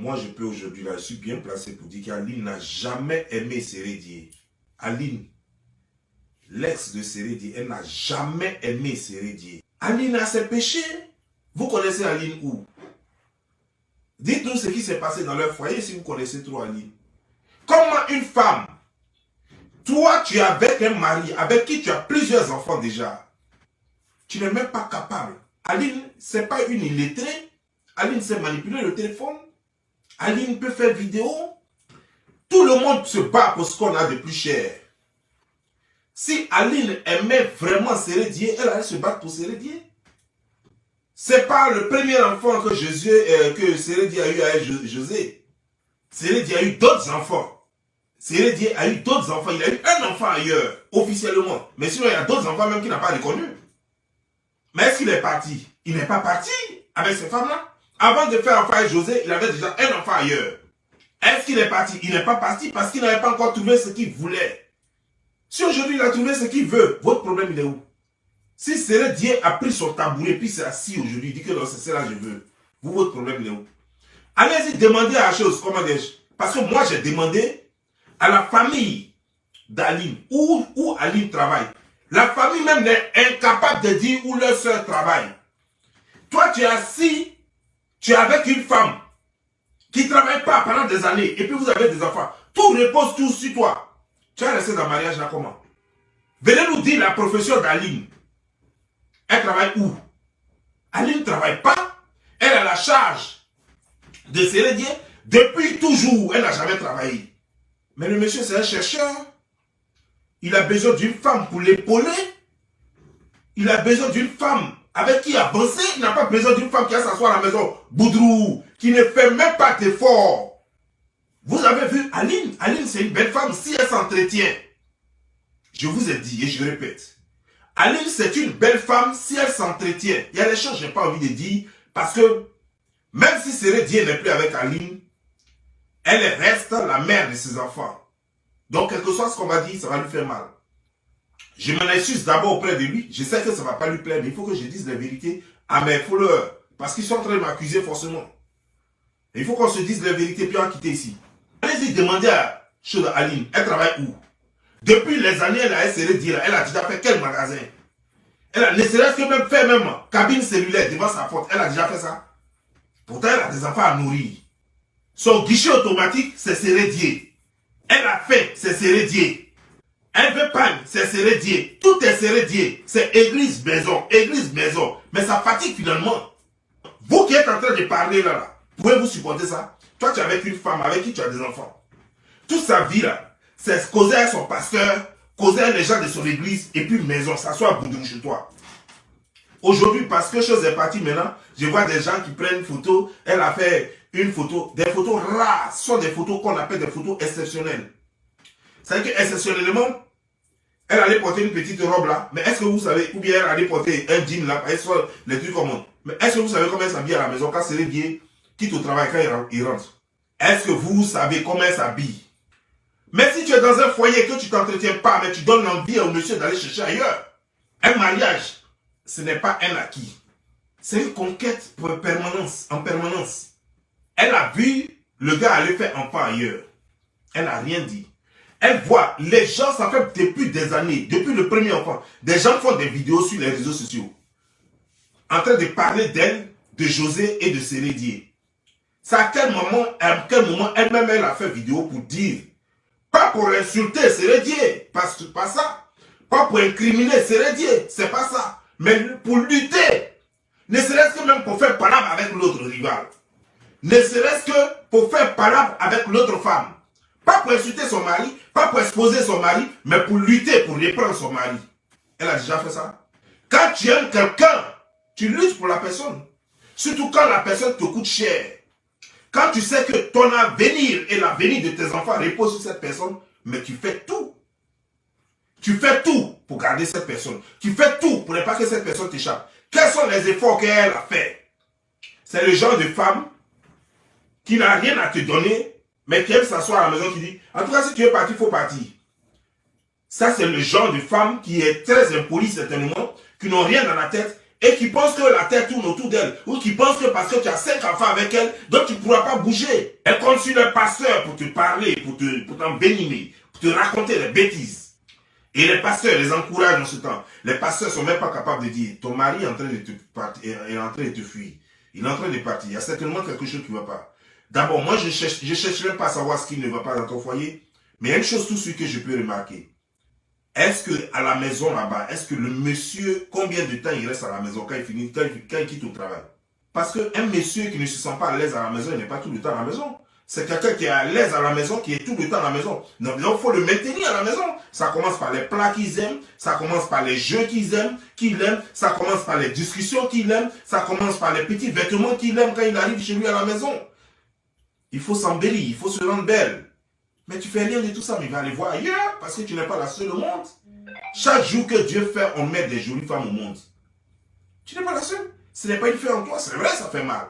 moi je peux aujourd'hui, là, je suis bien placé pour dire qu'Aline n'a jamais aimé Sérédié. Aline, l'ex de Sérédié, elle n'a jamais aimé Sérédié. Aline a ses péchés. Vous connaissez Aline où? Dites-nous ce qui s'est passé dans leur foyer si vous connaissez trop Aline. Comment une femme, toi tu es avec un mari avec qui tu as plusieurs enfants déjà, tu n'es même pas capable. Aline, ce n'est pas une illettrée. Aline sait manipuler le téléphone. Aline peut faire vidéo. Tout le monde se bat pour ce qu'on a de plus cher. Si Aline aimait vraiment Sérédié, elle allait se battre pour Sérédié. C'est pas le premier enfant que Sérédié a eu avec José. Sérédié a eu d'autres enfants. Sérédié a eu d'autres enfants. Il a eu un enfant ailleurs, officiellement. Mais sinon, il y a d'autres enfants même qu'il n'a pas reconnu. Mais est-ce qu'il est parti? Il n'est pas parti avec ces femmes-là. Avant de faire enfant avec José, il avait déjà un enfant ailleurs. Est-ce qu'il est parti? Il n'est pas parti parce qu'il n'avait pas encore trouvé ce qu'il voulait. Si aujourd'hui il a trouvé ce qu'il veut, votre problème il est où? Si Sérédié a pris son tabouret puis s'est assis aujourd'hui, il dit que non, c'est ça que je veux. Vous, votre problème il est où? Allez-y, demandez à la chose, comment dis-je? Parce que moi j'ai demandé à la famille d'Aline, où Aline travaille. La famille même est incapable de dire où leur soeur travaille. Toi tu es assis, tu es avec une femme qui ne travaille pas pendant des années et puis vous avez des enfants. Tout repose tout sur toi. Tu es resté dans le mariage là comment? Venez nous dire la profession d'Aline. Elle travaille où? Aline ne travaille pas. Elle a la charge de Sérédié. Depuis toujours, elle n'a jamais travaillé. Mais le monsieur, c'est un chercheur. Il a besoin d'une femme pour l'épauler. Il a besoin d'une femme avec qui avancer. Il n'a pas besoin d'une femme qui va s'asseoir à la maison, boudrou, qui ne fait même pas d'effort. Vous avez vu Aline? Aline, c'est une belle femme si elle s'entretient. Je vous ai dit et je répète. Aline, c'est une belle femme si elle s'entretient. Il y a des choses que je n'ai pas envie de dire parce que même si Sérédié n'est plus avec Aline, elle reste la mère de ses enfants. Donc, quel que soit ce qu'on va dire, ça va lui faire mal. Je m'en excuse d'abord auprès de lui. Je sais que ça ne va pas lui plaire, mais il faut que je dise la vérité à mes followers. Parce qu'ils sont en train de m'accuser forcément. Et il faut qu'on se dise la vérité puis en quitter ici. Allez-y demander à Aline, elle travaille où? Depuis les années, elle a essayé de dire, elle a déjà fait quel magasin? Elle a ne serait-ce que même fait cabine cellulaire devant sa porte. Elle a déjà fait ça. Pourtant, elle a des enfants à nourrir. Son guichet automatique, c'est Sérédié. Elle a fait, c'est Sérédié. Elle veut pagne, c'est Sérédié. Tout est Sérédié. C'est église-maison, église-maison. Mais ça fatigue finalement. Vous qui êtes en train de parler là, pouvez-vous supporter ça? Toi, tu es avec une femme avec qui tu as des enfants. Toute sa vie là, c'est causer avec son pasteur, causer avec les gens de son église, et puis maison, s'asseoir boudou chez toi. Aujourd'hui, parce que chose est partie maintenant, je vois des gens qui prennent une photo, elle a fait une photo, des photos rares, ce sont des photos qu'on appelle des photos exceptionnelles. C'est-à-dire qu'exceptionnellement, elle allait porter une petite robe là, mais est-ce que vous savez, ou bien elle allait porter un jean là, les trucs comme ça. Mais est-ce que vous savez comment elle s'habille à la maison quand Sérédié quitte au travail, quand il rentre? Est-ce que vous savez comment elle s'habille? Mais si tu es dans un foyer que tu ne t'entretiens pas, mais tu donnes l'envie au monsieur d'aller chercher ailleurs, un mariage, ce n'est pas un acquis. C'est une conquête pour en permanence. Elle a vu le gars aller faire enfant ailleurs. Elle n'a rien dit. Elle voit, les gens, ça fait depuis des années, depuis le premier enfant, des gens font des vidéos sur les réseaux sociaux, en train de parler d'elle, de José et de Sérédié. C'est à quel moment elle-même elle a fait vidéo pour dire, pas pour insulter Sérédié, parce que pas ça, pas pour incriminer Sérédié, c'est pas ça, mais pour lutter, ne serait-ce que même pour faire palabre avec l'autre rival, ne serait-ce que pour faire palabre avec l'autre femme, pas pour insulter son mari, pas pour exposer son mari, mais pour lutter, pour reprendre son mari. Elle a déjà fait ça. Quand tu aimes quelqu'un, tu luttes pour la personne. Surtout quand la personne te coûte cher. Quand tu sais que ton avenir et l'avenir de tes enfants reposent sur cette personne, mais tu fais tout. Tu fais tout pour garder cette personne. Tu fais tout pour ne pas que cette personne t'échappe. Quels sont les efforts qu'elle a fait? C'est le genre de femme qui n'a rien à te donner, mais qui aime s'asseoir à la maison, qui dit, en tout cas, si tu es parti, il faut partir. Ça, c'est le genre de femme qui est très impolie certainement, qui n'ont rien dans la tête et qui pense que la terre tourne autour d'elle, ou qui pense que parce que tu as 5 enfants avec elle, donc tu ne pourras pas bouger. Elle compte sur le pasteur pour te parler, pour t'envenimer, pour te raconter des bêtises. Et les pasteurs les encouragent en ce temps. Les pasteurs ne sont même pas capables de dire, ton mari est en train de te partir, est en train de te fuir. Il est en train de partir. Il y a certainement quelque chose qui ne va pas. D'abord, moi, je cherche même pas à savoir ce qui ne va pas dans ton foyer. Mais il y a une chose tout de suite que je peux remarquer. Est-ce que à la maison là-bas, est-ce que le monsieur, combien de temps il reste à la maison quand il quitte au travail? Parce qu'un monsieur qui ne se sent pas à l'aise à la maison, il n'est pas tout le temps à la maison. C'est quelqu'un qui est à l'aise à la maison, qui est tout le temps à la maison. Donc il faut le maintenir à la maison. Ça commence par les plats qu'ils aiment, ça commence par les jeux qu'il aime, ça commence par les discussions qu'il aime, ça commence par les petits vêtements qu'il aime quand il arrive chez lui à la maison. Il faut s'embellir, il faut se rendre belle. Mais tu fais rien de tout ça, mais il va aller voir ailleurs parce que tu n'es pas la seule au monde. Chaque jour que Dieu fait, on met des jolies femmes au monde. Tu n'es pas la seule. Ce n'est pas une fée en toi, c'est vrai, ça fait mal.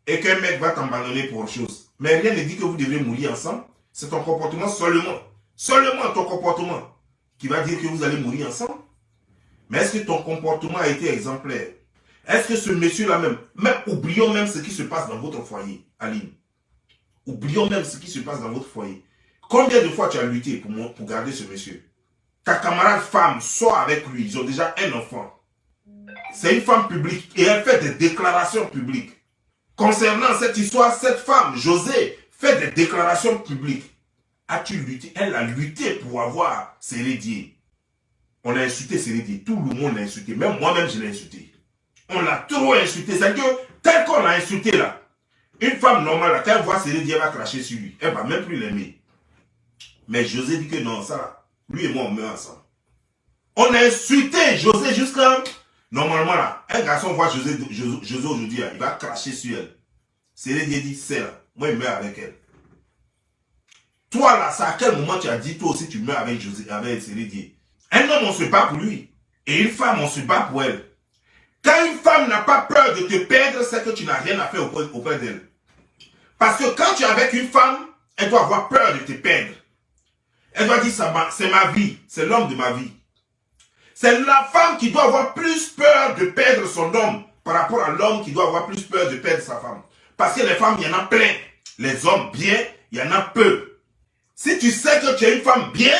Et qu'un mec va t'abandonner pour autre chose. Mais rien ne dit que vous devez mourir ensemble. C'est ton comportement seulement. Seulement ton comportement qui va dire que vous allez mourir ensemble. Mais est-ce que ton comportement a été exemplaire? Est-ce que ce monsieur-là même oublions même ce qui se passe dans votre foyer, Aline. Oublions même ce qui se passe dans votre foyer. Combien de fois tu as lutté pour garder ce monsieur? Ta camarade femme sort avec lui, ils ont déjà un enfant. C'est une femme publique et elle fait des déclarations publiques. Concernant cette histoire, cette femme, José, fait des déclarations publiques. As-tu lutté? Elle a lutté pour avoir Sérédier. On a insulté Sérédier. Tout le monde l'a insulté. Même moi-même, je l'ai insulté. On l'a trop insulté. C'est-à-dire que, tel qu'on l'a insulté là, une femme normale, quand elle voit Sérédier, elle va cracher sur lui. Elle ne va même plus l'aimer. Mais José dit que non, ça là, lui et moi, on meurt ensemble. On a insulté José jusqu'à... Normalement là, un garçon voit José aujourd'hui, il va cracher sur elle. Sérédier dit, c'est là, moi je meurs avec elle. Toi là, c'est à quel moment tu as dit, toi aussi tu meurs avec Sérédier? Un homme, on se bat pour lui. Et une femme, on se bat pour elle. Quand une femme n'a pas peur de te perdre, c'est que tu n'as rien à faire auprès d'elle. Parce que quand tu es avec une femme, elle doit avoir peur de te perdre. Elle doit dire, c'est ma vie, c'est l'homme de ma vie. C'est la femme qui doit avoir plus peur de perdre son homme par rapport à l'homme qui doit avoir plus peur de perdre sa femme. Parce que les femmes, il y en a plein. Les hommes bien, il y en a peu. Si tu sais que tu es une femme bien,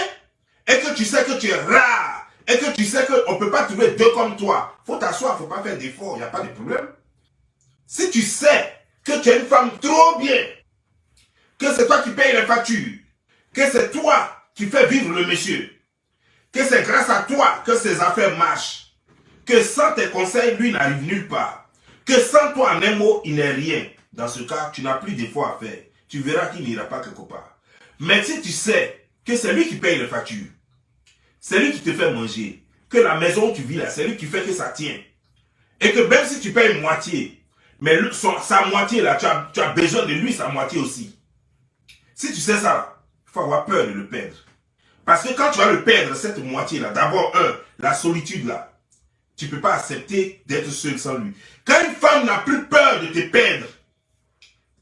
et que tu sais que tu es rare, et que tu sais qu'on ne peut pas trouver deux comme toi, il faut t'asseoir, il ne faut pas faire d'efforts, il n'y a pas de problème. Si tu sais que tu es une femme trop bien, que c'est toi qui payes les factures, que c'est toi qui fais vivre le monsieur, que c'est grâce à toi que ses affaires marchent, que sans tes conseils, lui n'arrive nulle part, que sans toi en un mot, il n'est rien. Dans ce cas, tu n'as plus d'efforts à faire. Tu verras qu'il n'ira pas quelque part. Mais si tu sais que c'est lui qui paye les factures, c'est lui qui te fait manger, que la maison où tu vis là, c'est lui qui fait que ça tient, et que même si tu payes moitié, mais sa moitié là, tu as besoin de lui, sa moitié aussi. Si tu sais ça, il faut avoir peur de le perdre. Parce que quand tu vas le perdre, cette moitié-là, d'abord, la solitude là, tu ne peux pas accepter d'être seul sans lui. Quand une femme n'a plus peur de te perdre,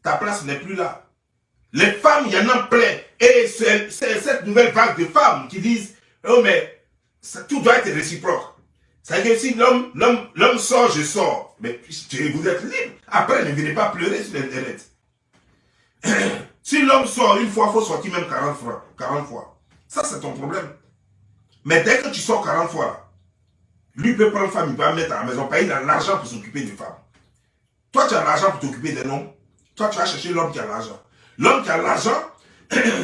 ta place n'est plus là. Les femmes, il y en a plein. Et c'est cette nouvelle vague de femmes qui disent, oh mais, tout doit être réciproque. C'est-à-dire que si l'homme sort, je sors. Mais vous êtes libre. Après, ne venez pas pleurer sur Internet. Si l'homme sort une fois, il faut sortir même 40 fois. Ça, c'est ton problème. Mais dès que tu sors 40 fois, lui peut prendre femme, il va mettre à la maison, il a l'argent pour s'occuper des femmes. Toi, tu as l'argent pour t'occuper des noms. Toi, tu vas chercher l'homme qui a l'argent. L'homme qui a l'argent,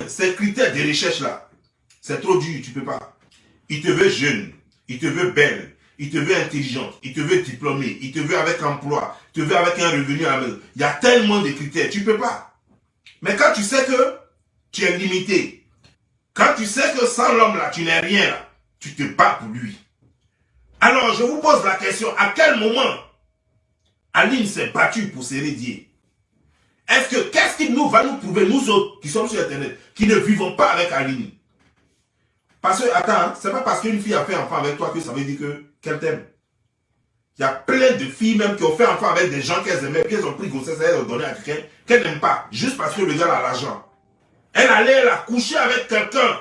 ces critères de recherche là, c'est trop dur, tu ne peux pas. Il te veut jeune, il te veut belle, il te veut intelligente, il te veut diplômée, il te veut avec emploi, il te veut avec un revenu à la maison. Il y a tellement de critères, tu ne peux pas. Mais quand tu sais que tu es limité, quand tu sais que sans l'homme là, tu n'es rien là, tu te bats pour lui. Alors, je vous pose la question, à quel moment Aline s'est battue pour Sérédier? Qu'est-ce qui va nous prouver, nous autres qui sommes sur Internet, qui ne vivons pas avec Aline? Parce que, attends, c'est pas parce qu'une fille a fait enfant avec toi que ça veut dire qu'elle t'aime. Il y a plein de filles même qui ont fait enfant avec des gens qu'elles aimaient, qu'elles ont pris grossesse et elles ont donné à quelqu'un qu'elles n'aiment pas, juste parce que le gars a l'argent. Elle allait la coucher avec quelqu'un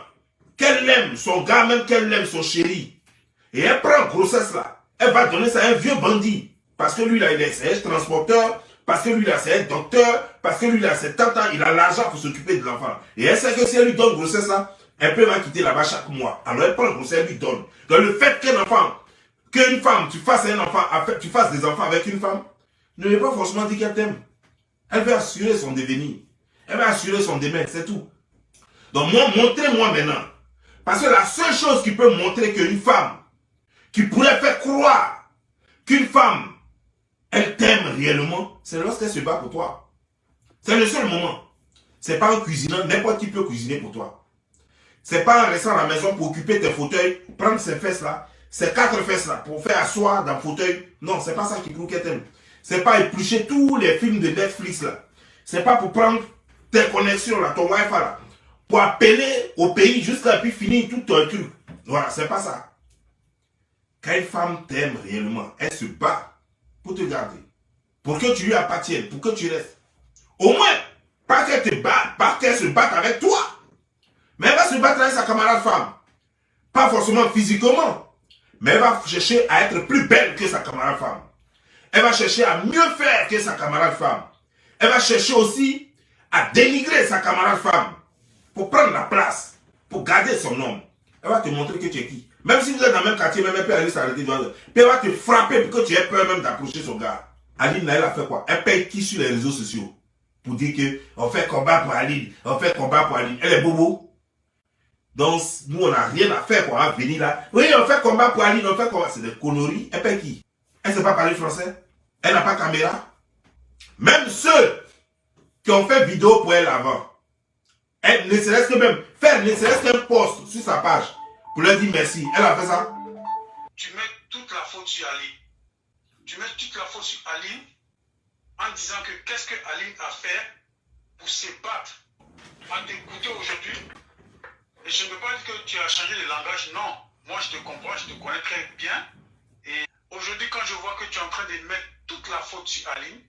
qu'elle aime, son gars même qu'elle aime, son chéri. Et elle prend grossesse là. Elle va donner ça à un vieux bandit. Parce que lui, là, il est transporteur, parce que lui, là, c'est un docteur, parce que lui, là, c'est tata, il a l'argent pour s'occuper de l'enfant. Et elle sait que si elle lui donne grossesse, ça, elle peut quitter là-bas chaque mois. Alors elle prend le grossesse, elle lui donne. Donc le fait qu'un enfant, qu'une femme, tu fasses un enfant, tu fasses des enfants avec une femme, ne veut pas forcément dire qu'elle t'aime. Elle veut assurer son devenir. Elle va assurer son demain, c'est tout. Donc moi, montrez-moi maintenant. Parce que la seule chose qui peut montrer qu'une femme, qui pourrait faire croire qu'une femme, elle t'aime réellement, c'est lorsqu'elle se bat pour toi. C'est le seul moment. C'est pas en cuisinant, n'importe qui peut cuisiner pour toi. C'est pas en restant à la maison pour occuper tes fauteuils, prendre ces fesses là, ces 4 fesses là, pour faire asseoir dans le fauteuil. Non, c'est pas ça qui prouve qu'elle t'aime. C'est pas éplucher tous les films de Netflix là. C'est pas pour prendre tes connexions là, ton Wi-Fi là, pour appeler au pays jusqu'à puis finir tout ton truc. Voilà, c'est pas ça. Quand une femme t'aime réellement, elle se bat pour te garder. Pour que tu lui appartiennes, pour que tu restes. Au moins, pas qu'elle te batte, pas qu'elle se batte avec toi. Mais elle va se battre avec sa camarade femme. Pas forcément physiquement. Mais elle va chercher à être plus belle que sa camarade femme. Elle va chercher à mieux faire que sa camarade femme. Elle va chercher aussi à dénigrer sa camarade femme. Pour prendre la place. Pour garder son homme. Elle va te montrer que tu es qui. Même si vous êtes dans le même quartier, même elle peut aller s'arrêter devant elle. Puis elle va te frapper pour que tu aies peur même d'approcher son gars. Aline, elle a fait quoi? Elle paye qui sur les réseaux sociaux? Pour dire que on fait combat pour Aline. On fait combat pour Aline. Elle est bobo. Donc, nous, on n'a rien à faire pour venir là. Oui, on fait combat pour Aline, on fait combat. C'est des conneries. Elle paye qui? Elle ne sait pas parler français. Elle n'a pas de caméra. Même ceux qui ont fait vidéo pour elle avant, elle ne serait-ce que même faire, ne serait-ce qu'un post sur sa page pour leur dire merci. Elle a fait ça. Tu mets toute la faute sur Aline. Tu mets toute la faute sur Aline en disant que qu'est-ce que Aline a fait pour se battre. En t'écouter aujourd'hui, et je ne peux pas dire que tu as changé de langage, non. Moi, je te comprends, je te connais très bien. Et aujourd'hui, quand je vois que tu es en train de mettre toute la faute sur Aline,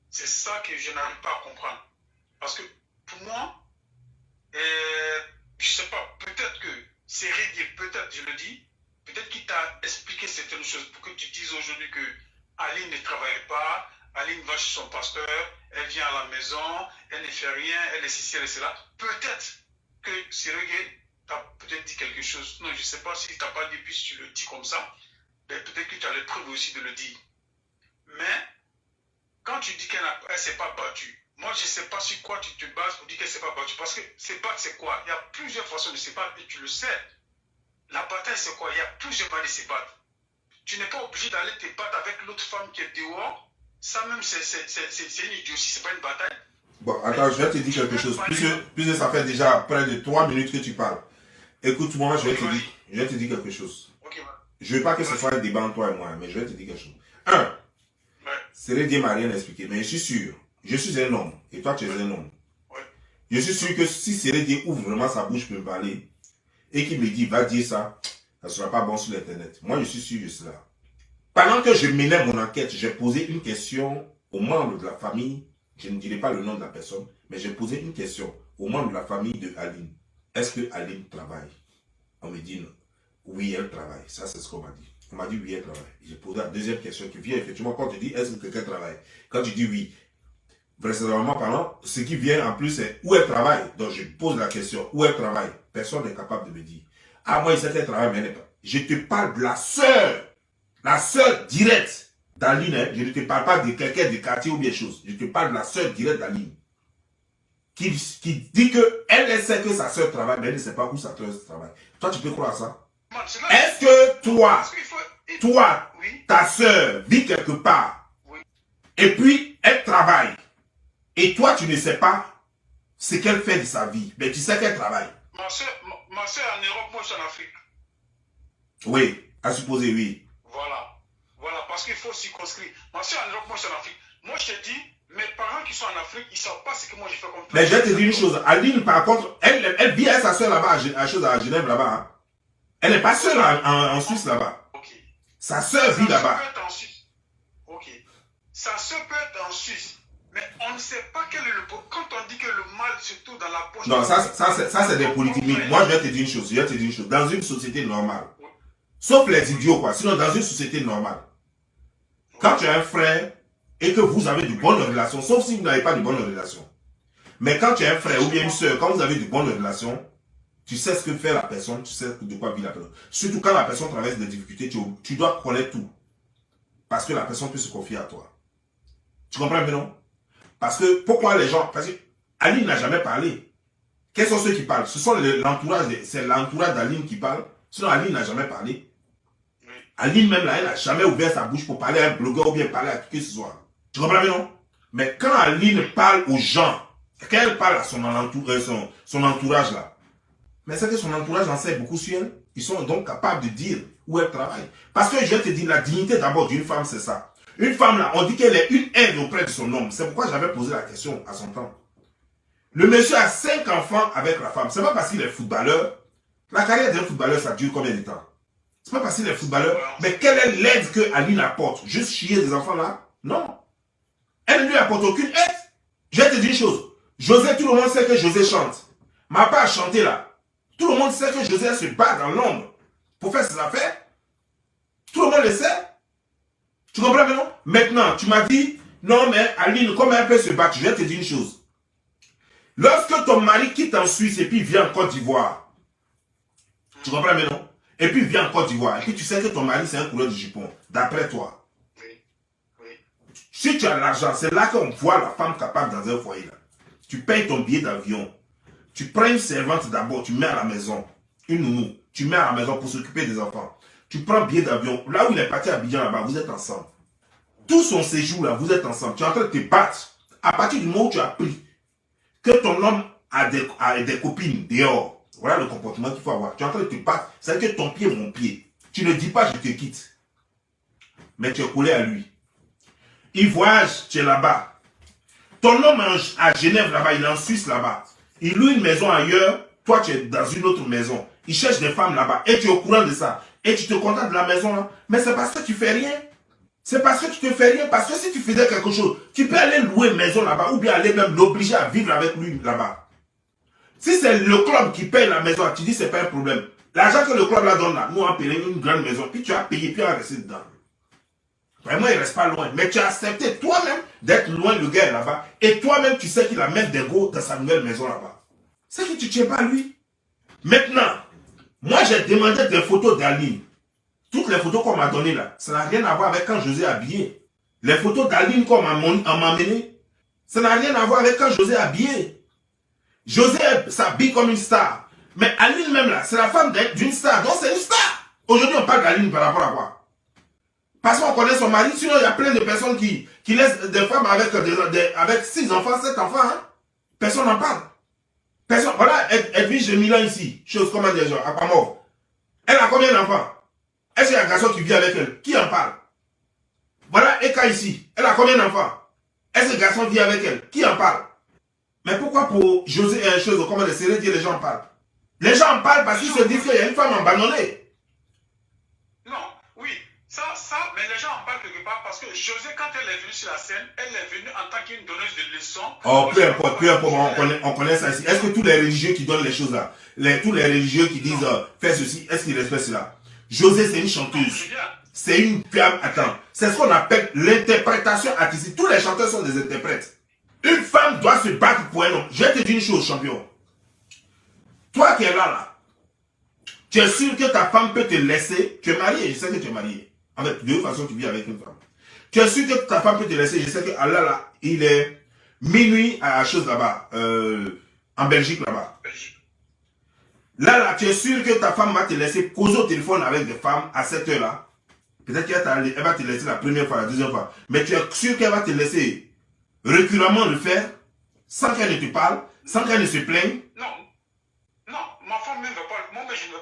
c'est ça que je n'arrive pas à comprendre. Parce que pour moi, je ne sais pas, peut-être que c'est réglé, peut-être, je le dis, peut-être qu'il t'a expliqué certaines choses pour que tu dises aujourd'hui que Aline ne travaille pas, Aline va chez son pasteur, elle vient à la maison, elle ne fait rien, elle est ceci, elle est cela. Peut-être que Sergué t'a peut-être dit quelque chose. Non, je ne sais pas si tu n'as pas dit, puis si tu le dis comme ça, ben peut-être que tu as les preuves aussi de le dire. Mais quand tu dis qu'elle ne s'est pas battue, moi je ne sais pas sur quoi tu te bases pour dire qu'elle ne s'est pas battue. Parce que se battre, c'est quoi? Il y a plusieurs façons de se battre et tu le sais. La bataille, c'est quoi? Il y a plusieurs manières de se battre. Tu n'es pas obligé d'aller te battre avec l'autre femme qui est dehors. Ça même, c'est une idiotie, c'est pas une bataille. Bon, attends, je vais te dire quelque chose. Puisque ça fait déjà près de 3 minutes que tu parles. Écoute-moi, je vais te dire quelque chose. Okay, ouais. Je ne veux pas que ce soit un débat entre toi et moi, mais je vais te dire quelque chose. Un, Sergué m'a rien expliqué, mais je suis sûr. Je suis un homme, et toi tu es un homme. Ouais. Je suis sûr que si Sergué ouvre vraiment sa bouche pour me parler, et qu'il me dit, va dire ça, ça ne sera pas bon sur l'internet. Moi, je suis sûr de cela. Pendant que je menais mon enquête, j'ai posé une question aux membres de la famille. Je ne dirai pas le nom de la personne, mais j'ai posé une question aux membres de la famille de Aline. Est-ce que Aline travaille? On me dit non. Oui, elle travaille. Ça, c'est ce qu'on m'a dit. On m'a dit oui, elle travaille. J'ai posé la deuxième question qui vient effectivement quand tu dis est-ce que quelqu'un travaille? Quand tu dis oui, précédemment parlant, ce qui vient en plus c'est où elle travaille. Donc je pose la question où elle travaille. Personne n'est capable de me dire. Ah, moi, il sait qu'elle travaille, mais elle n'est pas. Je te parle de la sœur directe d'Aline. Hein. Je ne te parle pas de quelqu'un du quartier ou bien chose. Je te parle de la sœur directe d'Aline. Qui dit qu'elle sait que sa sœur travaille, mais elle ne sait pas où sa sœur travaille. Toi, tu peux croire ça? Est-ce que toi, oui, ta sœur vit quelque part, oui, et puis elle travaille, et toi, tu ne sais pas ce qu'elle fait de sa vie, mais tu sais qu'elle travaille? Ma sœur en Europe, moi je suis en Afrique. Oui, à supposer oui. Voilà, parce qu'il faut circonscrire. Ma sœur en Europe, moi je suis en Afrique. Moi je te dis, mes parents qui sont en Afrique, ils ne savent pas ce que moi j'ai fait comme ça. Mais je vais te dire une chose, Aline par contre, elle vit avec sa sœur là-bas, à Genève là-bas. Hein. Elle n'est pas seule en Suisse là-bas. Okay. Sa sœur vit là-bas. Ok. Sa sœur peut être en Suisse. Mais on ne sait pas quel est le... Quand on dit que le mal se trouve dans la poche... Non, ça c'est des politiques. Moi, je vais te dire une chose. Dans une société normale, Sauf les idiots, quoi. Sinon, dans une société normale, quand tu as un frère et que vous avez de bonnes relations, sauf si vous n'avez pas de bonnes relations, mais quand tu as un frère ou bien une soeur, quand vous avez de bonnes relations, tu sais ce que fait la personne, tu sais de quoi vit la personne. Surtout quand la personne traverse des difficultés, tu dois connaître tout. Parce que la personne peut se confier à toi. Tu comprends maintenant? Parce que, pourquoi les gens... Parce que Aline n'a jamais parlé. Quels sont ceux qui parlent? Ce sont l'entourage, c'est l'entourage d'Aline qui parle. Sinon, Aline n'a jamais parlé. Aline même là, elle n'a jamais ouvert sa bouche pour parler à un blogueur ou bien parler à qui que ce soit. Tu comprends bien, non? Mais quand Aline parle aux gens, quand elle parle à son entourage là, mais c'est que son entourage en sait beaucoup sur elle. Ils sont donc capables de dire où elle travaille. Parce que je vais te dire, la dignité d'abord d'une femme, c'est ça. Une femme là, on dit qu'elle est une aide auprès de son homme. C'est pourquoi j'avais posé la question à son temps. Le monsieur a 5 enfants avec la femme. C'est pas parce qu'il est footballeur. La carrière d'un footballeur, ça dure combien de temps? C'est pas parce qu'il est footballeur. Mais quelle est l'aide que Aline apporte? Juste chier des enfants là? Non. Elle ne lui apporte aucune aide. Je vais te dire une chose. José, tout le monde sait que José chante. M'a pas chanté là. Tout le monde sait que José se bat dans l'ombre pour faire ses affaires. Tout le monde le sait. Tu comprends maintenant? Maintenant, tu m'as dit, non mais Aline, comment elle peut se battre? Je vais te dire une chose. Lorsque ton mari quitte en Suisse et puis vient en Côte d'Ivoire, tu comprends maintenant? Et puis vient en Côte d'Ivoire, et puis tu sais que ton mari c'est un couleur de jupon, d'après toi. Oui. Si tu as l'argent, c'est là qu'on voit la femme capable dans un foyer. Là. Tu payes ton billet d'avion. Tu prends une servante d'abord, tu mets à la maison, une nounou, tu mets à la maison pour s'occuper des enfants. Tu prends un billet d'avion, là où il est parti à Abidjan là-bas, vous êtes ensemble. Tout son séjour là, vous êtes ensemble. Tu es en train de te battre. À partir du moment où tu as appris que ton homme a des copines dehors, voilà le comportement qu'il faut avoir. Tu es en train de te battre, c'est que ton pied est mon pied. Tu ne dis pas je te quitte. Mais tu es collé à lui. Il voyage, tu es là-bas. Ton homme est à Genève là-bas, il est en Suisse là-bas. Il loue une maison ailleurs, toi tu es dans une autre maison. Il cherche des femmes là-bas et tu es au courant de ça. Et tu te contentes de la maison là. Mais c'est parce que tu fais rien. C'est parce que tu te fais rien. Parce que si tu faisais quelque chose, tu peux aller louer une maison là-bas ou bien aller même l'obliger à vivre avec lui là-bas. Si c'est le club qui paye la maison, tu dis c'est pas un problème. L'argent que le club là donne là, nous on paye une grande maison, puis tu as payé, puis on va rester dedans. Vraiment, il ne reste pas loin. Mais tu as accepté toi-même d'être loin le gars là-bas. Et toi-même, tu sais qu'il a mettre des gros dans sa nouvelle maison là-bas. C'est que tu ne tiens pas lui. Maintenant, moi j'ai demandé des photos d'Aline. Toutes les photos qu'on m'a données là, ça n'a rien à voir avec quand José est habillé. Les photos d'Aline qu'on m'a amenées, ça n'a rien à voir avec quand José est habillé. José s'habille comme une star. Mais Aline même là, c'est la femme d'une star. Donc c'est une star. Aujourd'hui, on parle d'Aline par rapport à quoi? Parce qu'on connaît son mari, sinon il y a plein de personnes qui laissent des femmes avec 6 enfants, 7 enfants. Hein? Personne n'en parle. Personne. Voilà, Edwige de Milan ici, chose comment dire, genre, à Pamov. Elle a combien d'enfants? Est-ce qu'il y a un garçon qui vit avec elle? Qui en parle? Voilà, Eka ici, elle a combien d'enfants? Est-ce que le garçon vit avec elle? Qui en parle? Mais pourquoi pour José et chose comment les séries, les gens en parlent? Les gens en parlent parce qu'ils se disent qu'il y a une femme abandonnée. Non, oui. Ça, mais les gens en parlent quelque part parce que José, quand elle est venue sur la scène, elle est venue en tant qu'une donneuse de leçons. Oh, peu importe, on connaît ça ici. Est-ce que tous les religieux qui donnent les choses là, tous les religieux qui disent fais ceci, est-ce qu'ils respectent cela? José, c'est une chanteuse. C'est une femme, attends, c'est ce qu'on appelle l'interprétation artistique. Tous les chanteurs sont des interprètes. Une femme doit se battre pour un homme. Je vais te dire une chose, champion. Toi qui es là, tu es sûr que ta femme peut te laisser. Tu es marié, je sais que tu es marié. En fait, de toute façon, tu vis avec une femme. Tu es sûr que ta femme peut te laisser. Je sais que là, il est minuit à la chose là-bas, en Belgique là-bas. Là, tu es sûr que ta femme va te laisser causer au téléphone avec des femmes à cette heure-là. Peut-être qu'elle va te laisser la première fois, la deuxième fois. Mais tu es sûr qu'elle va te laisser récurremment le faire, sans qu'elle ne te parle, sans qu'elle ne se plaigne. Non, ma femme ne veut pas. Moi, mais je ne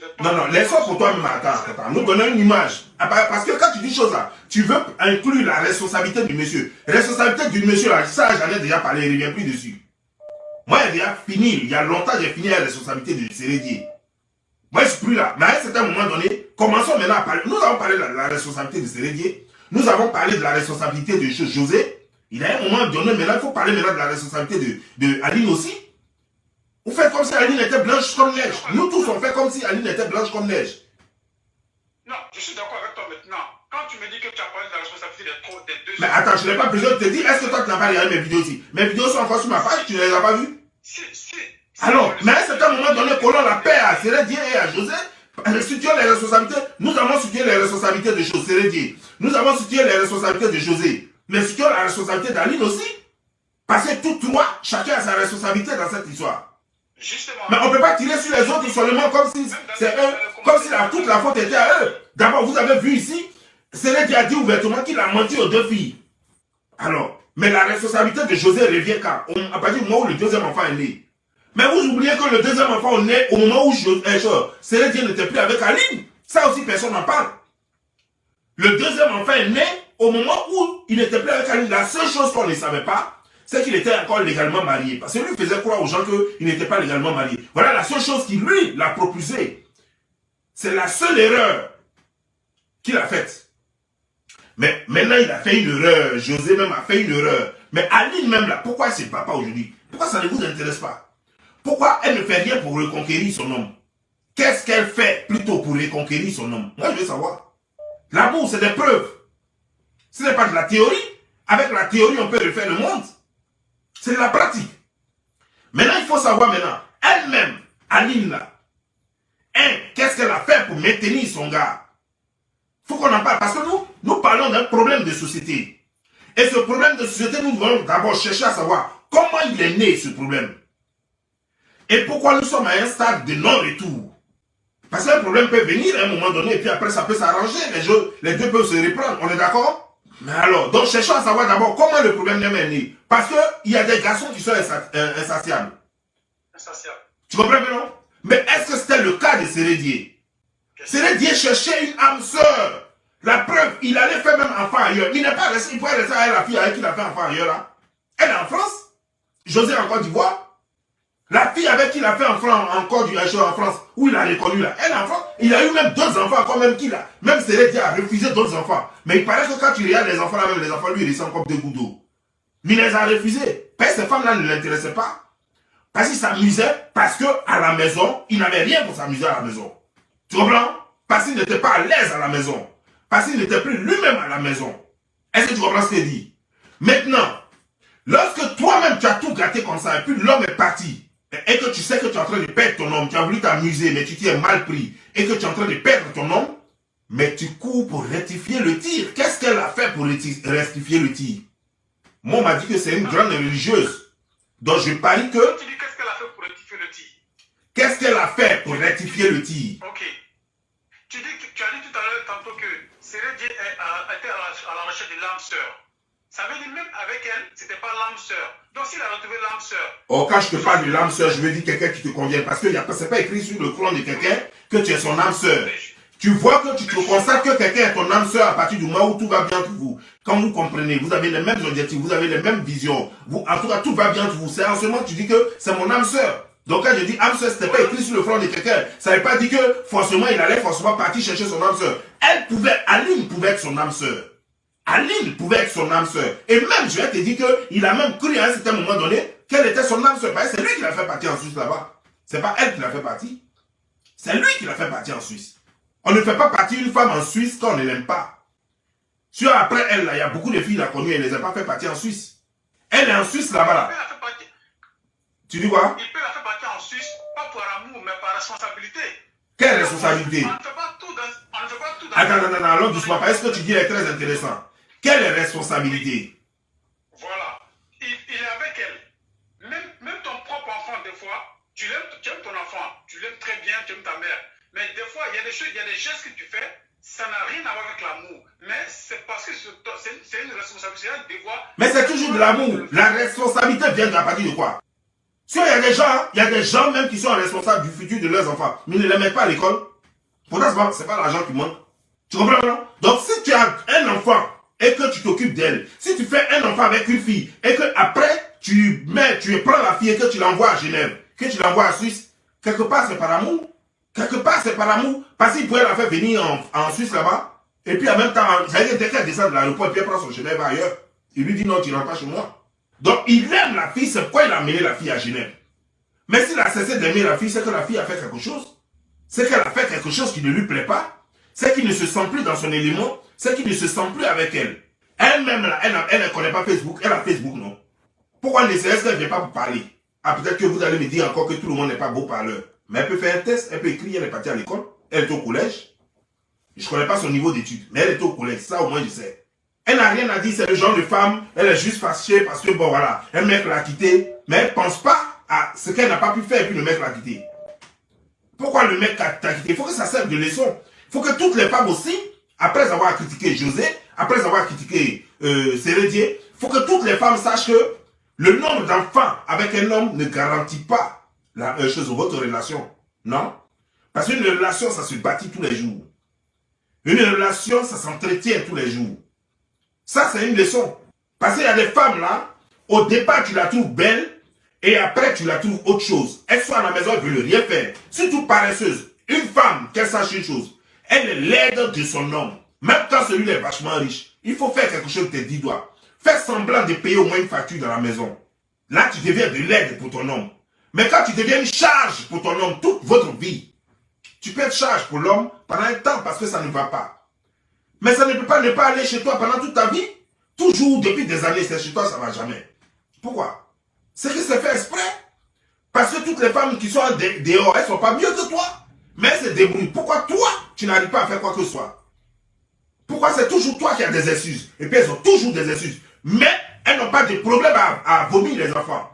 veux pas. Non, laisse-moi pour toi-même. Attends. Nous donnons une image. Parce que quand tu dis chose là, tu veux inclure la responsabilité du monsieur. Responsabilité du monsieur là, ça j'en ai déjà parlé, il ne revient plus dessus. Moi, j'ai déjà fini, il y a longtemps, j'ai fini la responsabilité du Sérédier. Moi, je ne suis plus là. Mais à un certain moment donné, commençons maintenant à parler. Nous avons parlé de la responsabilité du Sérédier. Nous avons parlé de la responsabilité de José. Il y a un moment donné, maintenant, il faut parler maintenant de la responsabilité de Aline aussi. Vous faites comme si Aline était blanche comme neige. Nous tous, on fait comme si Aline était blanche comme neige. je suis d'accord avec toi maintenant. Quand tu me dis que tu as parlé de la responsabilité des deux... Mais attends, je n'ai pas besoin de te dire, est-ce que toi tu n'as pas regardé mes vidéos aussi? Mes vidéos sont encore sur ma page, tu ne les as pas vues? Si. Alors, mais à un certain moment donné, qu'on la paix à Sérédié et à José, situer les responsabilités, nous avons situé les responsabilités de Sérédié. Nous avons situé les responsabilités de José. Mais situons la responsabilité d'Aline aussi. Parce que tous trois, chacun a sa responsabilité dans cette histoire. Justement. Mais on ne peut pas tirer sur les autres seulement comme si c'est eux, comme si toute la faute était à eux. D'abord, vous avez vu ici, Sérédié a dit ouvertement qu'il a menti aux deux filles. Alors, mais la responsabilité de José revient quand? À partir du moment où le deuxième enfant est né. Mais vous oubliez que le deuxième enfant est né au moment où Sérédié n'était plus avec Aline. Ça aussi, personne n'en parle. Le deuxième enfant est né au moment où il n'était plus avec Aline. La seule chose qu'on ne savait pas, c'est qu'il était encore légalement marié. Parce que lui faisait croire aux gens qu'il n'était pas légalement marié. Voilà la seule chose qui, lui, l'a propulsé. C'est la seule erreur qu'il a faite. Mais maintenant, il a fait une erreur. José même a fait une erreur. Mais Aline même là, pourquoi c'est papa aujourd'hui? Pourquoi ça ne vous intéresse pas? Pourquoi elle ne fait rien pour reconquérir son homme? Qu'est-ce qu'elle fait plutôt pour reconquérir son homme? Moi, je veux savoir. L'amour, c'est des preuves. Ce n'est pas de la théorie. Avec la théorie, on peut refaire le monde. C'est de la pratique. Maintenant, il faut savoir maintenant, elle-même, Aline là, qu'est-ce qu'elle a fait pour maintenir son gars? Il faut qu'on en parle, parce que nous parlons d'un problème de société. Et ce problème de société, nous devons d'abord chercher à savoir comment il est né, ce problème. Et pourquoi nous sommes à un stade de non-retour. Parce qu'un problème peut venir à un moment donné, et puis après ça peut s'arranger, les deux peuvent se reprendre, on est d'accord? Mais alors, donc cherchons à savoir d'abord comment le problème est né. Parce qu'il y a des garçons qui sont insatiables. Insatiables. Tu comprends non? Mais est-ce que c'était le cas de Sérédié? Sérédié cherchait une âme sœur. La preuve, il allait faire même enfant ailleurs. Il n'est pas resté, il pourrait rester avec la fille avec qui il a fait enfant ailleurs là. Elle est en France. José en Côte d'Ivoire. La fille avec qui il a fait enfant en Côte d'Ivoire en France, où il a reconnu là. Elle est en France. Il a eu même deux enfants quand même qu'il a. Même Sérédié a refusé d'autres enfants. Mais il paraît que quand tu regardes les enfants là, même les enfants lui, ils ressemblent comme deux gouttes d'eau. Mais il les a refusés. Parce que ces femmes-là ne l'intéressaient pas. Parce qu'il s'amusait, parce qu'à la maison, il n'avait rien pour s'amuser à la maison. Tu comprends? Parce qu'il n'était pas à l'aise à la maison. Parce qu'il n'était plus lui-même à la maison. Est-ce que tu comprends ce qu'il dit? Maintenant, lorsque toi-même tu as tout gâté comme ça, et puis l'homme est parti, et que tu sais que tu es en train de perdre ton homme, tu as voulu t'amuser, mais tu t'es mal pris, et que tu es en train de perdre ton homme, mais tu cours pour rectifier le tir. Qu'est-ce qu'elle a fait pour rectifier le tir? Moi, on m'a dit que c'est une grande religieuse. Donc je parie que... Tu dis qu'est-ce qu'elle a fait pour rectifier le tir? Qu'est-ce qu'elle a fait pour rectifier le tir? Ok. Tu as dit tout à l'heure tantôt que Sérédié était à la recherche de l'âme sœur. Ça veut dire même avec elle, c'était pas l'âme sœur. Donc s'il a retrouvé l'âme sœur. Oh, quand je te parle de l'âme sœur, je veux dire quelqu'un qui te convient. Parce que c'est pas écrit sur le front de quelqu'un que tu es son âme sœur. Tu vois que tu te constates que quelqu'un est ton âme sœur à partir du moment où tout va bien pour vous. Quand vous comprenez, vous avez les mêmes objectifs, vous avez les mêmes visions. En tout cas, tout va bien pour vous. C'est en ce moment que tu dis que c'est mon âme sœur. Donc quand je dis âme sœur, c'était pas écrit sur le front de quelqu'un. Ça ne veut pas dire que forcément il allait forcément partir chercher son âme sœur. Aline pouvait être son âme sœur. Aline pouvait être son âme sœur. Et même, je vais te dire qu'il a même cru à un certain moment donné qu'elle était son âme sœur. C'est lui qui l'a fait partir en Suisse là-bas. C'est pas elle qui l'a fait partir. C'est lui qui l'a fait partir en Suisse. On ne fait pas partir une femme en Suisse quand on ne l'aime pas. Sur après elle, il y a beaucoup de filles qui l'ont connue, elle ne les a pas fait partir en Suisse. Elle est en Suisse là-bas. Là. Tu dis quoi? Il peut la faire partir en Suisse, pas par amour, mais par responsabilité. Quelle responsabilité? On ne fait pas tout dans... Attends, non, allons doucement. Est-ce que tu dis est très intéressant? Quelle responsabilité? Voilà. Il est avec elle. Même ton propre enfant, des fois, tu aimes ton enfant, tu l'aimes très bien, tu aimes ta mère. Mais des fois, il y a des choses, il y a des gestes que tu fais, ça n'a rien à voir avec l'amour. Mais c'est parce que c'est une responsabilité, un devoir. Mais c'est toujours de l'amour. La responsabilité vient de la partie de quoi? Si il y a des gens même qui sont responsables du futur de leurs enfants, mais ils ne les mettent pas à l'école. Pourtant, ce n'est pas l'argent qui manque. Tu comprends, non? Donc, si tu as un enfant et que tu t'occupes d'elle, si tu fais un enfant avec une fille et que après tu prends la fille et que tu l'envoies à Genève, que tu l'envoies à Suisse, quelque part c'est par amour. Quelque part c'est par amour. Parce qu'il pourrait la faire venir en Suisse là-bas. Et puis en même temps, dès qu'elle descend de l'aéroport et puis elle prend son Genève ailleurs, il lui dit non, tu rentres pas chez moi. Donc il aime la fille, c'est pourquoi il a amené la fille à Genève. Mais s'il a cessé d'aimer la fille, c'est que la fille a fait quelque chose. C'est qu'elle a fait quelque chose qui ne lui plaît pas. c'est qu'il ne se sent plus dans son élément, c'est qu'il ne se sent plus avec elle. Elle-même, là, elle ne connaît pas Facebook, elle a Facebook, non? Pourquoi ne serait-ce qu'elle ne vient pas vous parler? Ah, peut-être que vous allez me dire encore que tout le monde n'est pas beau parleur. Mais elle peut faire un test, elle peut écrire, elle est partie à l'école, elle est au collège. Je ne connais pas son niveau d'études, mais elle est au collège, ça au moins je sais. Elle n'a rien à dire, c'est le genre de femme, elle est juste fâchée parce que bon voilà, un mec l'a quitté, mais elle ne pense pas à ce qu'elle n'a pas pu faire et puis le mec l'a quitté. Pourquoi le mec t'a quitté? Il faut que ça serve de leçon. Il faut que toutes les femmes aussi, après avoir critiqué José, après avoir critiqué Sérédier, il faut que toutes les femmes sachent que le nombre d'enfants avec un homme ne garantit pas la chose de votre relation. Non? Parce qu'une relation, ça se bâtit tous les jours. Une relation, ça s'entretient tous les jours. Ça, c'est une leçon. Parce qu'il y a des femmes là, au départ, tu la trouves belle, et après, tu la trouves autre chose. Elle soit à la maison, elle ne veut rien faire. Surtout paresseuse. Une femme, qu'elle sache une chose, elle est l'aide de son homme. Même quand celui est vachement riche, il faut faire quelque chose de tes 10 doigts. Fais semblant de payer au moins une facture dans la maison. Là, tu deviens de l'aide pour ton homme. Mais quand tu deviens une charge pour ton homme, toute votre vie, tu peux être charge pour l'homme pendant un temps parce que ça ne va pas. Mais ça ne peut pas ne pas aller chez toi pendant toute ta vie. Toujours, depuis des années, c'est chez toi, ça ne va jamais. Pourquoi? C'est que c'est fait exprès. Parce que toutes les femmes qui sont dehors, elles ne sont pas mieux que toi. Mais elles se débrouillent. Pourquoi toi, tu n'arrives pas à faire quoi que ce soit? Pourquoi c'est toujours toi qui as des excuses? Et puis elles ont toujours des excuses. Mais elles n'ont pas de problème à vomir les enfants.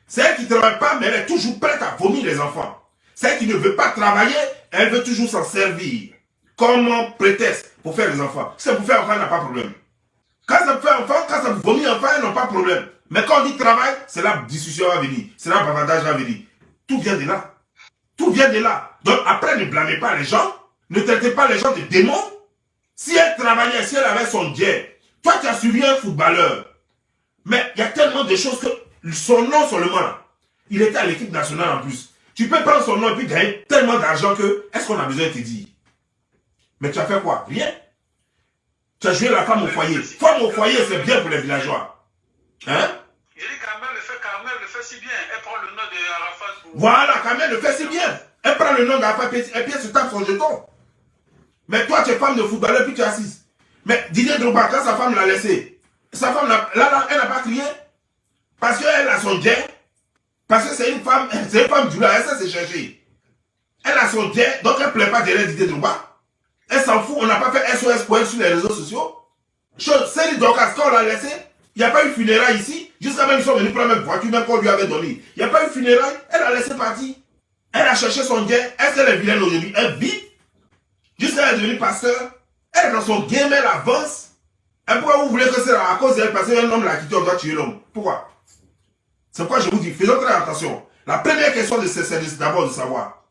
C'est elle qui ne travaille pas, mais elle est toujours prête à vomir les enfants. C'est elle qui ne veut pas travailler, elle veut toujours s'en servir. Comme prétexte pour faire les enfants. Si c'est pour faire enfant, elle n'a pas de problème. Quand ça me fait enfant, quand ça me vomit enfant, elles n'ont pas de problème. Mais quand on dit travail, c'est là que la discussion va venir. C'est là que l'avantage va venir. Tout vient de là. Tout vient de là. Donc après, ne blâmez pas les gens. Ne traitez pas les gens de démons. Si elle travaillait, si elle avait son jet, toi tu as suivi un footballeur. Mais il y a tellement de choses que son nom seulement, il était à l'équipe nationale en plus. Tu peux prendre son nom et puis gagner tellement d'argent que, est-ce qu'on a besoin de te dire? Mais tu as fait quoi? Rien. Tu as joué la femme au foyer. Femme au foyer, c'est bien pour les villageois. Hein? J'ai dit Carmel le fait si bien. Elle prend le nom de Arafat. Voilà, Carmel le fait si bien. Elle prend le nom d'Arafat et puis elle se tape son jeton. Mais toi, tu es femme de footballeur puis tu es assise. Mais Didier Drogba, quand sa femme l'a laissé, sa femme, là, elle n'a pas crié. Parce qu'elle a son jet. Parce que c'est une femme du là, elle sait se chercher. Elle a son jet, donc elle ne plaît pas derrière Didier Drogba. Elle s'en fout, on n'a pas fait SOS pour elle sur les réseaux sociaux. Céline Dorcas, quand on l'a laissé, il n'y a pas eu funérailles ici. Jusqu'à même, ils sont venus prendre la même voiture, même qu'on lui avait donné. Il n'y a pas eu funérailles, elle a laissé partir. Elle a cherché son jet. Est-ce qu'elle est vilaine aujourd'hui? Elle vit. Jusqu'à elle est devenue pasteur. Elle est dans son game, elle avance. Et pourquoi vous voulez que c'est à cause d'elle, parce qu'un homme l'a quitté, on doit tuer l'homme? Pourquoi? C'est pourquoi je vous dis, faisons très attention. La première question, c'est d'abord de savoir,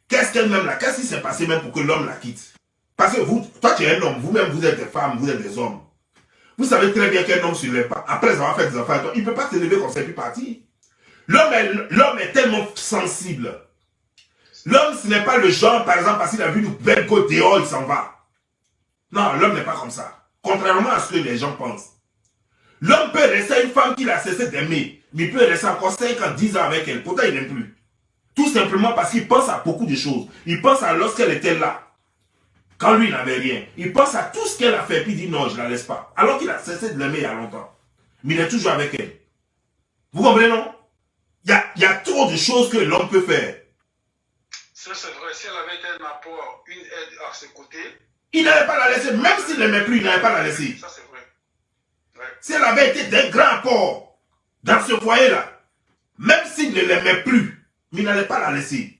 qu'est-ce qu'elle même là? Qu'est-ce qui s'est passé même pour que l'homme la quitte? Parce que vous, toi tu es un homme, vous-même vous êtes des femmes, vous êtes des hommes. Vous savez très bien qu'un homme sur les pas, après avoir fait des enfants, il ne peut pas se lever comme ça et puis partir. L'homme est tellement sensible. L'homme, ce n'est pas le genre, par exemple, parce qu'il a vu une belle côte dehors, il s'en va. Non, l'homme n'est pas comme ça. Contrairement à ce que les gens pensent. L'homme peut rester une femme qu'il a cessé d'aimer, mais il peut rester encore 5 ans, 10 ans avec elle. Pourtant, il n'aime plus. Tout simplement parce qu'il pense à beaucoup de choses. Il pense à lorsqu'elle était là. Quand lui, il n'avait rien. Il pense à tout ce qu'elle a fait, puis il dit non, je ne la laisse pas. Alors qu'il a cessé de l'aimer il y a longtemps. Mais il est toujours avec elle. Vous comprenez, non? Il y a trop de choses que l'homme peut faire. Ça, c'est vrai. Si elle avait été un apport, une aide à ses côtés. Il n'avait pas la laisser. Même s'il n'aimait plus, il n'avait pas la laisser. Ça, c'est vrai. Ouais. Si elle avait été d'un grand apport dans ce foyer-là, même s'il ne l'aimait plus, mais il n'allait pas la laisser.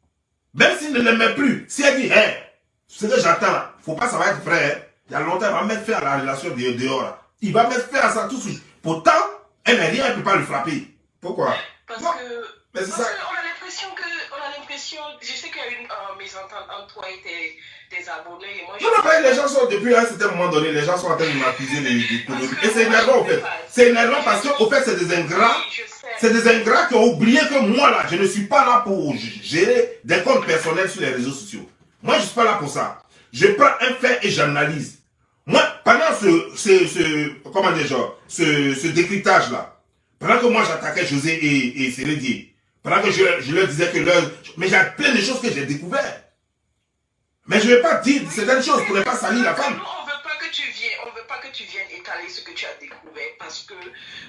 Même s'il ne l'aimait plus, si elle dit, hey, ce que j'attends, il ne faut pas ça va être vrai. Hein. Il y a longtemps, il va mettre fin à la relation dehors. Là. Il va mettre fin à ça tout de suite. Pourtant, elle n'est rien, elle ne peut pas le frapper. Pourquoi? Parce non. que... Mais c'est ça. On a l'impression, je sais qu'il y a eu une mésentente entre toi et tes abonnés. Et moi, non, les gens sont, depuis un certain moment donné, les gens sont en train de m'accuser et c'est énervant au fait. C'est énervant parce qu'au fait, c'est des ingrats. C'est des ingrats qui ont oublié que moi là, je ne suis pas là pour gérer des comptes personnels sur les réseaux sociaux. Moi, je ne suis pas là pour ça. Je prends un fait et j'analyse. Moi, pendant ce décryptage là, pendant que moi j'attaquais José et Sérédier, pendant que je leur disais que mais il y a plein de choses que j'ai découvertes. Mais je ne vais pas dire certaines choses pour ne pas salir la femme. Nous, on veut pas que tu viennes étaler ce que tu as découvert parce que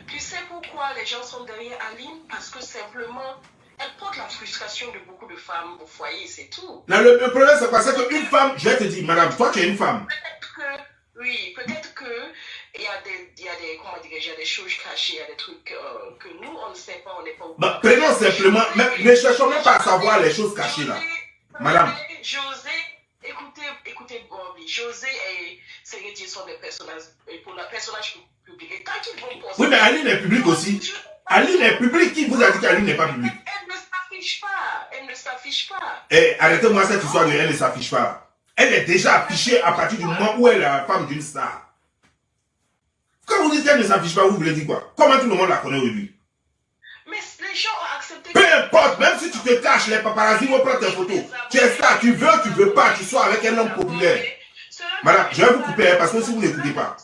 tu sais pourquoi les gens sont derrière Aline? Parce que simplement, elle porte la frustration de beaucoup de femmes au foyer, c'est tout. Non, le problème, c'est quoi? C'est qu'une femme, je vais te dire, madame, toi, tu es une femme. Peut-être que il y a des, comment dire, il y a des choses cachées, il y a des trucs que nous, on ne sait pas, on n'est pas au courant. Prenons simplement, ne cherchons même pas à savoir les choses cachées là. Madame. José, écoutez Bobby, José et Sérédier sont des personnages publics. Et quand ils vont poster... Oui, mais Aline est publique aussi. Aline est publique. Qui vous a dit qu'Aline n'est pas publique? Elle ne s'affiche pas. Eh, arrêtez-moi cette histoire de elle ne s'affiche pas. Elle est déjà affichée à partir du moment où elle est la femme d'une star. Quand vous dites qu'elle ne s'affiche pas, vous voulez dire quoi? Comment tout le monde la connaît aujourd'hui? Mais les gens ont accepté... Peu importe, même si tu te caches, les paparazzis vont prendre tes photos. Tu es star, tu veux pas, tu sois avec un homme populaire. Madame, je vais vous couper parce que si vous n'écoutez pas.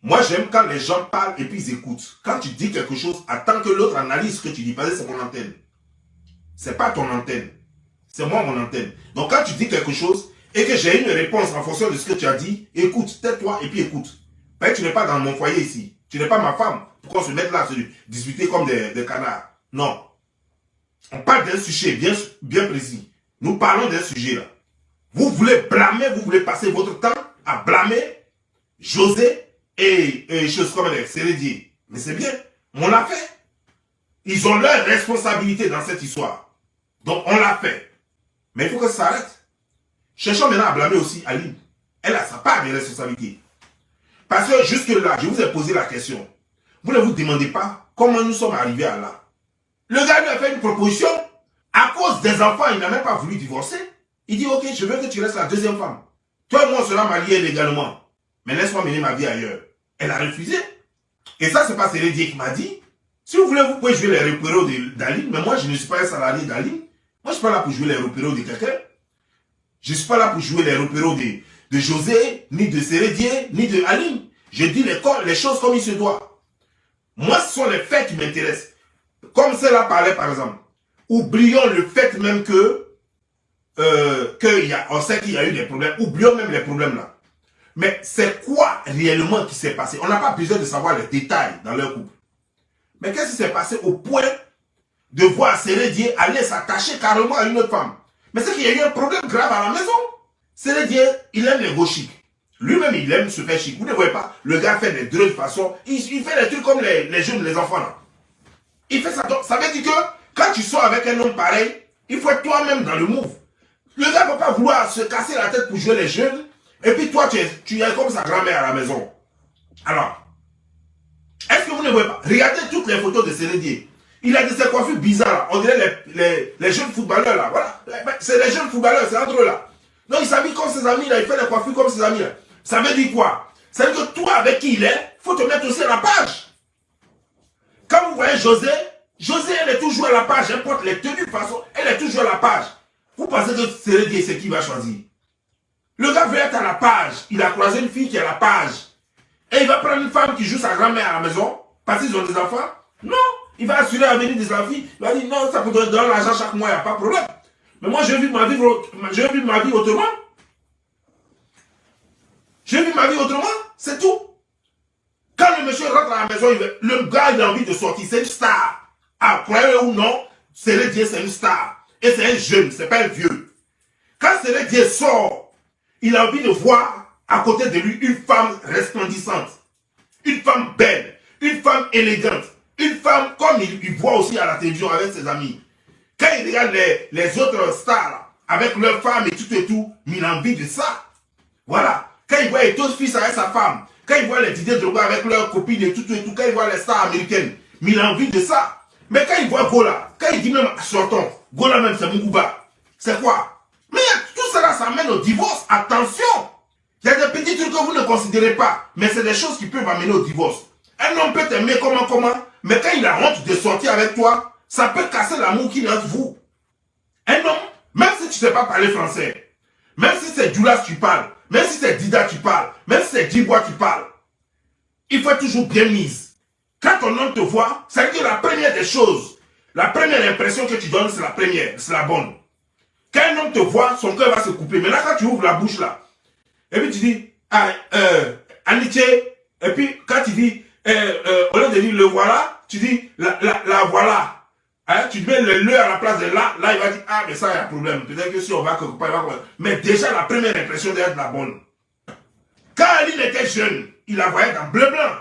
Moi, j'aime quand les gens parlent et puis ils écoutent. Quand tu dis quelque chose, attends que l'autre analyse ce que tu dis. Parce que c'est mon antenne. C'est pas ton antenne. C'est moi mon antenne. Donc quand tu dis quelque chose et que j'ai une réponse en fonction de ce que tu as dit, écoute, tais-toi et puis écoute. Parce que tu n'es pas dans mon foyer ici. Tu n'es pas ma femme. Pourquoi on se met là à se disputer comme des canards? Non. On parle d'un sujet bien précis. Nous parlons d'un sujet là. Vous voulez blâmer, vous voulez passer votre temps à blâmer José et choses comme les Sérédier. Mais c'est bien. On l'a fait. Ils ont leur responsabilité dans cette histoire. Donc on l'a fait. Mais il faut que ça s'arrête. Cherchons maintenant à blâmer aussi Aline. Elle a sa part de responsabilité. Parce que jusque-là, je vous ai posé la question. Vous ne vous demandez pas comment nous sommes arrivés à là. Le gars lui a fait une proposition. À cause des enfants, il n'a même pas voulu divorcer. Il dit, ok, je veux que tu restes la deuxième femme. Toi et moi, on sera mariés légalement. Mais laisse-moi mener ma vie ailleurs. Elle a refusé. Et ça, c'est pas Sérédier qui m'a dit. Si vous voulez, vous pouvez jouer les repéros d'Aline. Mais moi, je ne suis pas un salarié d'Aline. Moi, je ne suis pas là pour jouer les repéros de quelqu'un. Je ne suis pas là pour jouer les repéros de José, ni de Sérédier, ni de Aline. Je dis les choses comme il se doit. Moi, ce sont les faits qui m'intéressent. Comme cela parlait, par exemple. Oublions le fait même que on sait qu'il y a eu des problèmes. Oublions même les problèmes là. Mais c'est quoi réellement qui s'est passé? On n'a pas besoin de savoir les détails dans leur couple. Mais qu'est-ce qui s'est passé au point de voir Sérédier aller s'attacher carrément à une autre femme? Mais c'est qu'il y a eu un problème grave à la maison. Sérédier, il aime les go chic. Lui-même, il aime se faire chic. Vous ne voyez pas? Le gars fait des drôles de façon. Il fait des trucs comme les jeunes, les enfants là. Il fait ça. Donc, ça veut dire que quand tu sors avec un homme pareil, il faut être toi-même dans le move. Le gars ne peut pas vouloir se casser la tête pour jouer les jeunes. Et puis toi, tu es comme sa grand-mère à la maison. Alors, est-ce que vous ne voyez pas? Regardez toutes les photos de Sérédier. Il a de ces coiffures bizarres là. On dirait les jeunes footballeurs là. Voilà. C'est les jeunes footballeurs, c'est entre eux là. Donc il s'habille comme ses amis là. Il fait les coiffures comme ses amis là. Ça veut dire quoi? Ça veut dire que toi, avec qui il est, il faut te mettre aussi à la page. Quand vous voyez José, elle est toujours à la page. Elle porte les tenues de façon. Elle est toujours à la page. Vous pensez que Sérédier, c'est qui va choisir? Le gars veut être à la page. Il a croisé une fille qui est à la page. Et il va prendre une femme qui joue sa grand-mère à la maison parce qu'ils ont des enfants? Non. Il va assurer l'avenir de sa fille. Il va dire non, ça peut donner de l'argent chaque mois, il n'y a pas de problème. Mais moi, je vis ma vie autrement. Je vis ma vie autrement, c'est tout. Quand le monsieur rentre à la maison, le gars il a envie de sortir, c'est une star. Ah, croyez ou non, Sérédier c'est une star. Et c'est un jeune, c'est pas un vieux. Quand Sérédier sort, il a envie de voir à côté de lui une femme resplendissante, une femme belle, une femme élégante, une femme comme il voit aussi à la télévision avec ses amis. Quand il regarde les autres stars avec leurs femmes et tout, il a envie de ça. Voilà. Quand il voit Ethos Fils avec sa femme, quand il voit les Didier Drogba avec leurs copines et tout, quand il voit les stars américaines, il a envie de ça. Mais quand il voit Gola, quand il dit même sortons, Gola même c'est Mungouba, c'est quoi? Mais tout cela, ça mène au divorce. Attention! Il y a des petits trucs que vous ne considérez pas, mais c'est des choses qui peuvent amener au divorce. Un homme peut t'aimer comment, mais quand il a honte de sortir avec toi, ça peut casser l'amour qu'il y a entre vous. Un homme, même si tu ne sais pas parler français, même si c'est Djulas tu parles, même si c'est Dida tu parles, même si c'est Djibois tu parles, il faut être toujours bien mise. Quand ton homme te voit, ça veut dire la première des choses, la première impression que tu donnes, c'est la première, c'est la bonne. Quand un homme te voit, son cœur va se couper. Maintenant, quand tu ouvres la bouche là, et puis tu dis, amitié, et puis quand tu dis, au lieu de dire le voilà, tu dis la voilà. Hein, tu mets le à la place de là, il va dire, ah, mais ça, il y a un problème. Peut-être que si on va quelque part, il va comprendre. Mais déjà, la première impression d'être la bonne. Quand Aline était jeune, il la voyait dans bleu blanc.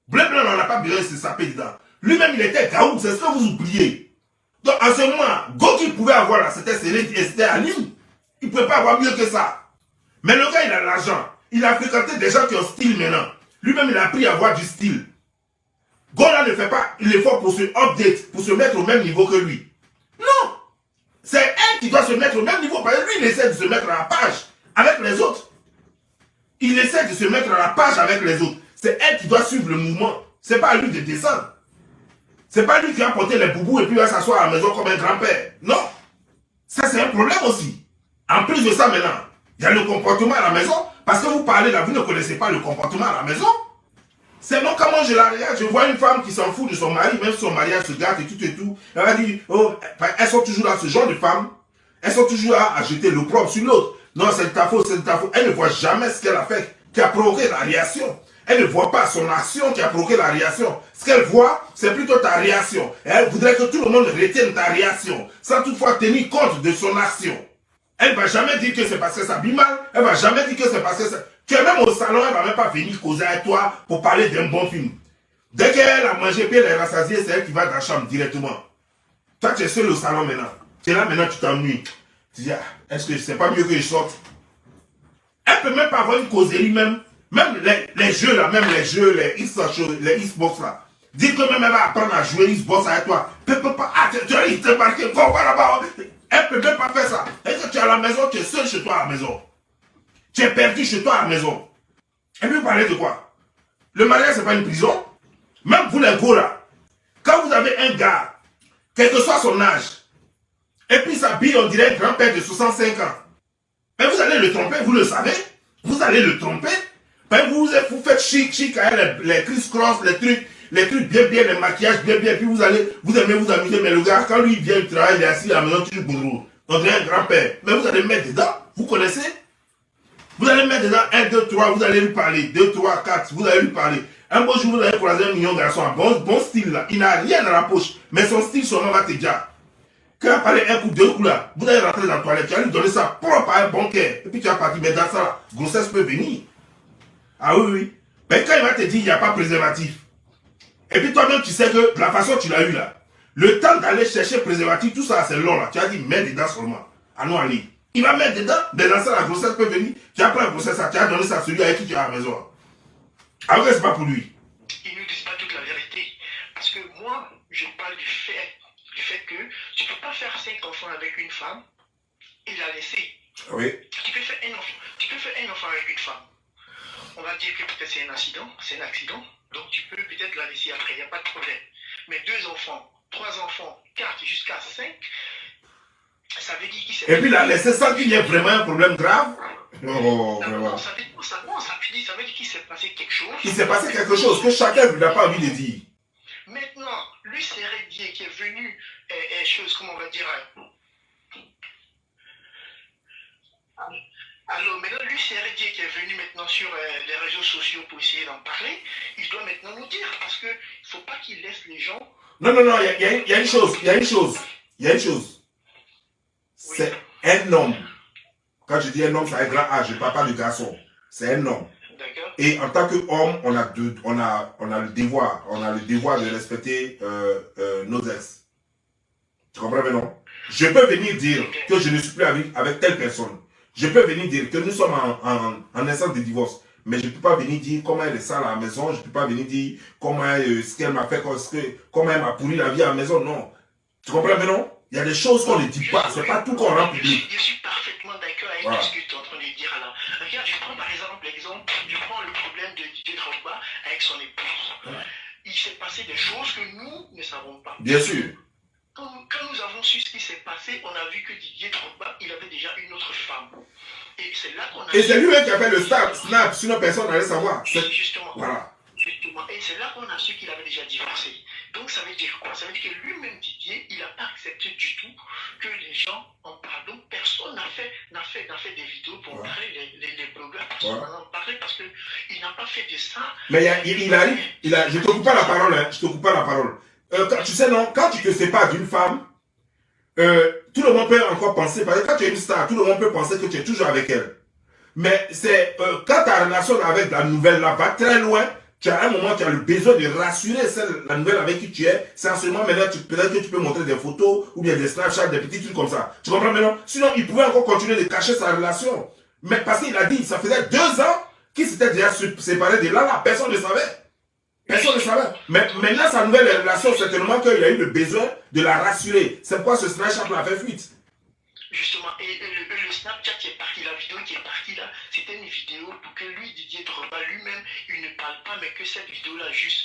Bleu blanc, on n'a pas besoin de se saper dedans. Lui-même, il était gaou, c'est ce que vous oubliez. Donc, en ce moment, go qu'il pouvait avoir là, c'était Céline et c'était Aline. Il ne pouvait pas avoir mieux que ça. Mais le gars, il a l'argent. Il a fréquenté des gens qui ont style maintenant. Lui-même, il a appris à avoir du style. Gola ne fait pas l'effort pour se update, pour se mettre au même niveau que lui. Non. C'est elle qui doit se mettre au même niveau. Parce que lui, il essaie de se mettre à la page avec les autres. Il essaie de se mettre à la page avec les autres. C'est elle qui doit suivre le mouvement. C'est pas à lui de descendre. C'est pas lui qui va porter les boubous et puis va s'asseoir à la maison comme un grand-père. Non. Ça, c'est un problème aussi. En plus de ça, maintenant, il y a le comportement à la maison. Parce que vous parlez là, vous ne connaissez pas le comportement à la maison. C'est bon, comment je la regarde, je vois une femme qui s'en fout de son mari, même si son mariage se gâte et tout et tout. Elle va dire, oh, elles sont toujours là, ce genre de femmes, elles sont toujours là à jeter le propre sur l'autre. Non, c'est de ta faute, c'est de ta faute. Elle ne voit jamais ce qu'elle a fait, qui a provoqué la réaction. Elle ne voit pas son action qui a provoqué la réaction. Ce qu'elle voit, c'est plutôt ta réaction. Et elle voudrait que tout le monde retienne ta réaction, sans toutefois tenir compte de son action. Elle ne va jamais dire que c'est parce que ça s'habille mal, elle ne va jamais dire que c'est parce que ça... Tu es même au salon, elle ne va même pas venir causer avec toi pour parler d'un bon film. Dès qu'elle a mangé, puis elle est rassasiée, c'est elle qui va dans la chambre directement. Toi, tu es seul au salon maintenant. Tu es là maintenant, tu t'ennuies. Tu dis, ah, est-ce que c'est pas mieux que je sorte? Elle ne peut même pas avoir une causerie même. Même les jeux là, même les jeux, les Xbox là. Dis que même elle va apprendre à jouer Xbox avec toi. Elle peut pas, ah, tu as été marqué, va là-bas. Elle ne peut même pas faire ça. Est-ce que tu es à la maison, tu es seul chez toi à la maison? Tu es perdu chez toi à la maison. Et puis vous parlez de quoi? Le mariage, ce n'est pas une prison. Même vous les gars là, quand vous avez un gars, quel que soit son âge, et puis s'habille, on dirait un grand-père de 65 ans, et vous allez le tromper, vous le savez. Vous allez le tromper. Ben vous faites chic, avec les criss-cross, les trucs bien, les maquillages bien, puis vous aimez vous amuser, mais le gars, quand lui vient du travail, il est assis à la maison, toujours bourreau. On dirait un grand-père. Mais vous allez mettre dedans, vous connaissez? Vous allez mettre dedans 1, 2, 3, vous allez lui parler. 2, 3, 4, vous allez lui parler. Un beau jour, vous allez croiser un mignon garçon, un bon style là. Il n'a rien dans la poche, mais son style seulement va te dire. Quand il a parlé un coup, deux coups là, vous allez rentrer dans la toilette, tu vas lui donner ça propre à un banquier. Et puis tu vas partir, mais dans ça là, grossesse peut venir. Ah oui, oui. Mais quand il va te dire, il n'y a pas préservatif. Et puis toi-même, tu sais que la façon tu l'as eu là, le temps d'aller chercher préservatif, tout ça c'est long là. Tu as dit, mets dedans seulement. Ah non, allez. Il va mettre dedans, mais dans ça, la grossesse peut venir. Tu as pris la grossesse, tu as donné ça à celui avec qui tu es à la maison. Alors que c'est pas pour lui. Ils ne disent pas toute la vérité. Parce que moi, je parle du fait que tu ne peux pas faire 5 enfants avec une femme et la laisser. Oui. Tu peux faire un enfant avec une femme. On va dire que peut-être c'est un accident, donc tu peux peut-être la laisser après, il n'y a pas de problème. Mais 2 enfants, 3 enfants, 4 jusqu'à 5, ça veut dire qu'il s'est... Et puis la laisser sans qu'il y ait vraiment un problème grave. Oh, vraiment. Ça veut dire qu'il s'est passé quelque chose. Il s'est passé quelque chose que chacun n'a pas envie de dire. Maintenant, lui, c'est Rédier qui est venu, comment on va dire... Alors maintenant, lui, c'est Rédier qui est venu maintenant sur les réseaux sociaux pour essayer d'en parler. Il doit maintenant nous dire, parce qu'il ne faut pas qu'il laisse les gens... Non, il y a une chose. C'est un homme. Quand je dis un homme, c'est un grand âge, je ne parle pas de garçon. C'est un homme. Et en tant qu'homme, on a le devoir de respecter nos ex. Tu comprends maintenant? Je peux venir dire que je ne suis plus avec telle personne. Je peux venir dire que nous sommes en instance de divorce. Mais je ne peux pas venir dire comment elle est sale à la maison. Je ne peux pas venir dire comment ce qu'elle m'a fait, comment elle m'a pourri la vie à la maison. Non. Tu comprends maintenant? Il y a des choses qu'on ne dit pas. Ce n'est pas tout qu'on rend public. Je suis parfaitement d'accord avec ce que tu es en train de dire là. Regarde, je prends par exemple le problème de Didier Drogba avec son épouse. Il s'est passé des choses que nous ne savons pas. Bien sûr. Quand nous avons su ce qui s'est passé, on a vu que Didier Drogba, il avait déjà une autre femme. Et c'est là qu'on a... Et c'est lui-même qui a fait le snap, sinon personne n'allait savoir. Justement. Voilà. Justement. Et c'est là qu'on a su qu'il avait déjà divorcé. Donc ça veut dire quoi? Ça veut dire que lui-même, Didier, il n'a pas accepté du tout que les gens en parlent. Donc personne maintenant parler parce qu'il n'a pas fait de ça. Mais il arrive, je te coupe pas la parole, hein, je te coupe pas la parole. Tu sais, non, quand tu te sépares d'une femme, tout le monde peut encore penser, parce que quand tu es une star, tout le monde peut penser que tu es toujours avec elle. Mais c'est quand ta relation avec la nouvelle là va très loin, tu as un moment, tu as le besoin de rassurer la nouvelle avec qui tu es. C'est en ce moment maintenant, peut-être que tu peux montrer des photos ou bien des Snapchat, des petits trucs comme ça. Tu comprends maintenant? Sinon, il pouvait encore continuer de cacher sa relation. Mais parce qu'il a dit, ça faisait 2 ans qu'il s'était déjà séparé de là, personne ne savait. Personne ne savait. Mais maintenant, sa nouvelle relation, certainement qu'il a eu le besoin de la rassurer. C'est pourquoi ce Snapchat l'a fait fuite. Justement, et le Snapchat qui est parti, la vidéo qui est partie là, c'était une vidéo pour que lui, Didier Drogba lui-même, il ne parle pas, mais que cette vidéo-là juste...